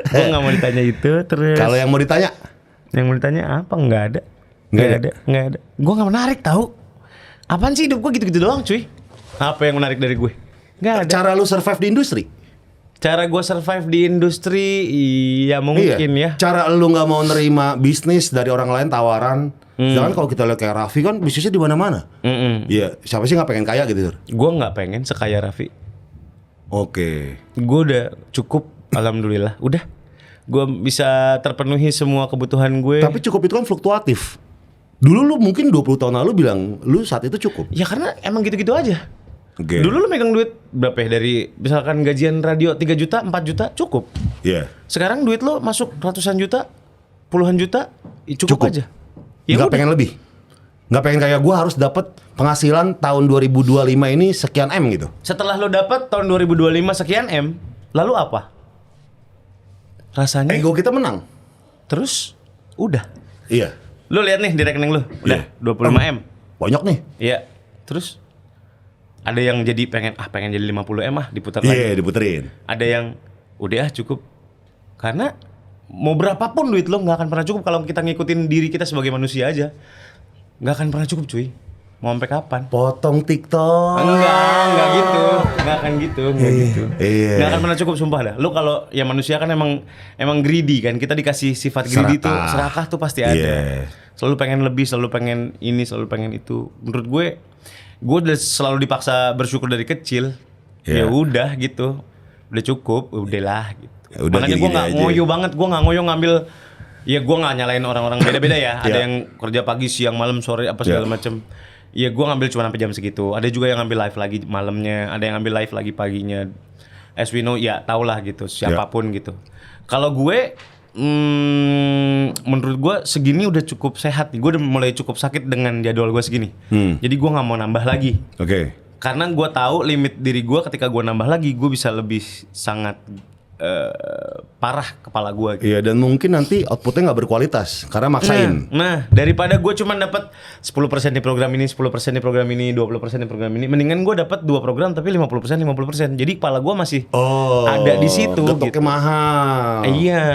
Gue nggak mau ditanya itu. Terus Kalau yang mau ditanya? yang mau ditanya apa? Nggak ada. Nggak ada. Gue nggak menarik tahu. Apaan sih hidup gue gitu-gitu doang cuy? Apa yang menarik dari gue? Nggak ada. Cara lu survive di industri? Cara gue survive di industri, iya mungkin ya. Cara lu nggak mau nerima bisnis dari orang lain tawaran. Sedangkan kalau kita lihat kayak Raffi kan bisnisnya di mana-mana. Iya, siapa sih nggak pengen kaya gitu, Sur? Gue nggak pengen sekaya Raffi. Oke. Gue udah cukup, alhamdulillah. Udah, gue bisa terpenuhi semua kebutuhan gue. Tapi cukup itu kan fluktuatif. Dulu lu mungkin 20 tahun lalu bilang lu saat itu cukup. Ya karena emang gitu-gitu aja. Oke. Dulu lu megang duit berapa ya? Dari misalkan gajian radio 3 juta, 4 juta cukup. Iya. Sekarang duit lo masuk ratusan juta, puluhan juta, cukup aja. Ya Nggak udah. pengen lebih. Nggak pengen kayak gua harus dapat penghasilan tahun 2025 ini sekian M gitu. Setelah lo dapat tahun 2025 sekian M, lalu apa? Rasanya Ego kita menang. terus udah. Iya. Lo lihat nih di rekening lo, udah Iya. 25 M. Banyak nih. Iya. Terus ada yang jadi pengen jadi 50 M diputar Iya, lagi. diputerin. Ada yang udah cukup. Karena mau berapapun duit lo nggak akan pernah cukup kalau kita ngikutin diri kita sebagai manusia aja. Nggak akan pernah cukup cuy. Mau sampai kapan? Potong TikTok. Enggak gitu. Enggak akan gitu, enggak gitu. Iya. Enggak akan pernah cukup sumpah dah. Lu kalau ya manusia kan emang greedy kan. Kita dikasih sifat greedy tuh, serakah tuh pasti ada. Iya. Selalu pengen lebih, selalu pengen ini, selalu pengen itu. Menurut gue udah selalu dipaksa bersyukur dari kecil. Iya. Ya udah gitu. Udah cukup, udahlah gitu. Ya udah Makanya gue gini-gini enggak aja. ngoyo banget, gue enggak ngoyo ngambil. Ya gue nggak nyalain orang-orang beda-beda ya. Ada Iya. yang kerja pagi, siang, malam, sore apa segala macem. Ya gue ngambil cuma sampai jam segitu. Ada juga yang ngambil live lagi malamnya. Ada yang ngambil live lagi paginya. As we know, ya tau lah gitu. Siapapun gitu. Kalau gue, menurut gue segini udah cukup sehat nih. Gue udah mulai cukup sakit dengan jadwal gue segini. Jadi gue nggak mau nambah lagi. Oke. Karena gue tahu limit diri gue ketika gue nambah lagi, gue bisa lebih sangat parah kepala gue gitu. Iya, dan mungkin nanti outputnya nggak berkualitas karena maksain. Nah, daripada gue cuma dapat 10% di program ini, 10% di program ini, 20% di program ini, mendingan gue dapat 2 program tapi 50%. Jadi kepala gue masih ada di situ Getoknya gitu. mahal. Iya.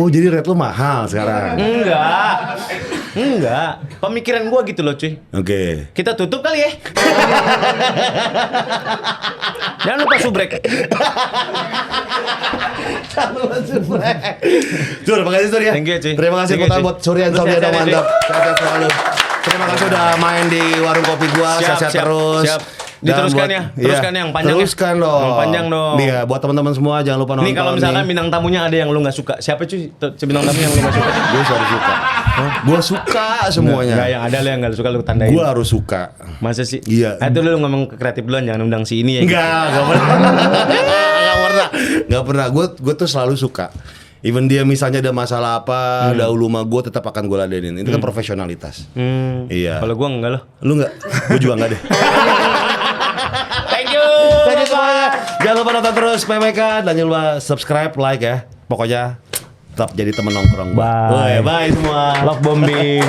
Oh, jadi rate lu mahal sekarang. Enggak. Enggak, pemikiran gua gitu loh cuy. Oke. Kita tutup kali ya. Jangan lupa subrek. Sur, makasih Sur ya. Thank you, cuy. Terima kasih Thank you, buat cuy. buat Surya Terus Insomnia sehat-sehat, mantap. Sehat selalu. Terima kasih udah main di warung kopi gua. Sehat terus. Siap. Dan Diteruskan buat- ya, teruskan yang panjang ya. Teruskan dong. Yang panjang dong. Iya, buat teman-teman semua jangan lupa nonton. Nih kalau misalkan bintang tamunya ada yang lu nggak suka, siapa cuy? Bintang tamu yang lu nggak suka? Gue harus suka. Gue suka semuanya. Enggak, yang ada lu yang nggak suka lu tandain. Gue harus suka. Masa sih? Iya. Itu lu ngomong ke kreatif duluan, jangan undang si ini ya. Enggak pernah. Enggak pernah. Gue tuh selalu suka. Even dia misalnya ada masalah apa, dahulu sama gue tetap akan gue ladenin. Itu kan profesionalitas. Iya. Kalau gua enggak loh. Lu enggak? Gue juga enggak deh. Thank you. Thank you semuanya. Jangan lupa nonton terus PMK dan jangan lupa subscribe, like ya. Pokoknya tetap jadi temen nongkrong. Bye. Bye semua. Love bombing.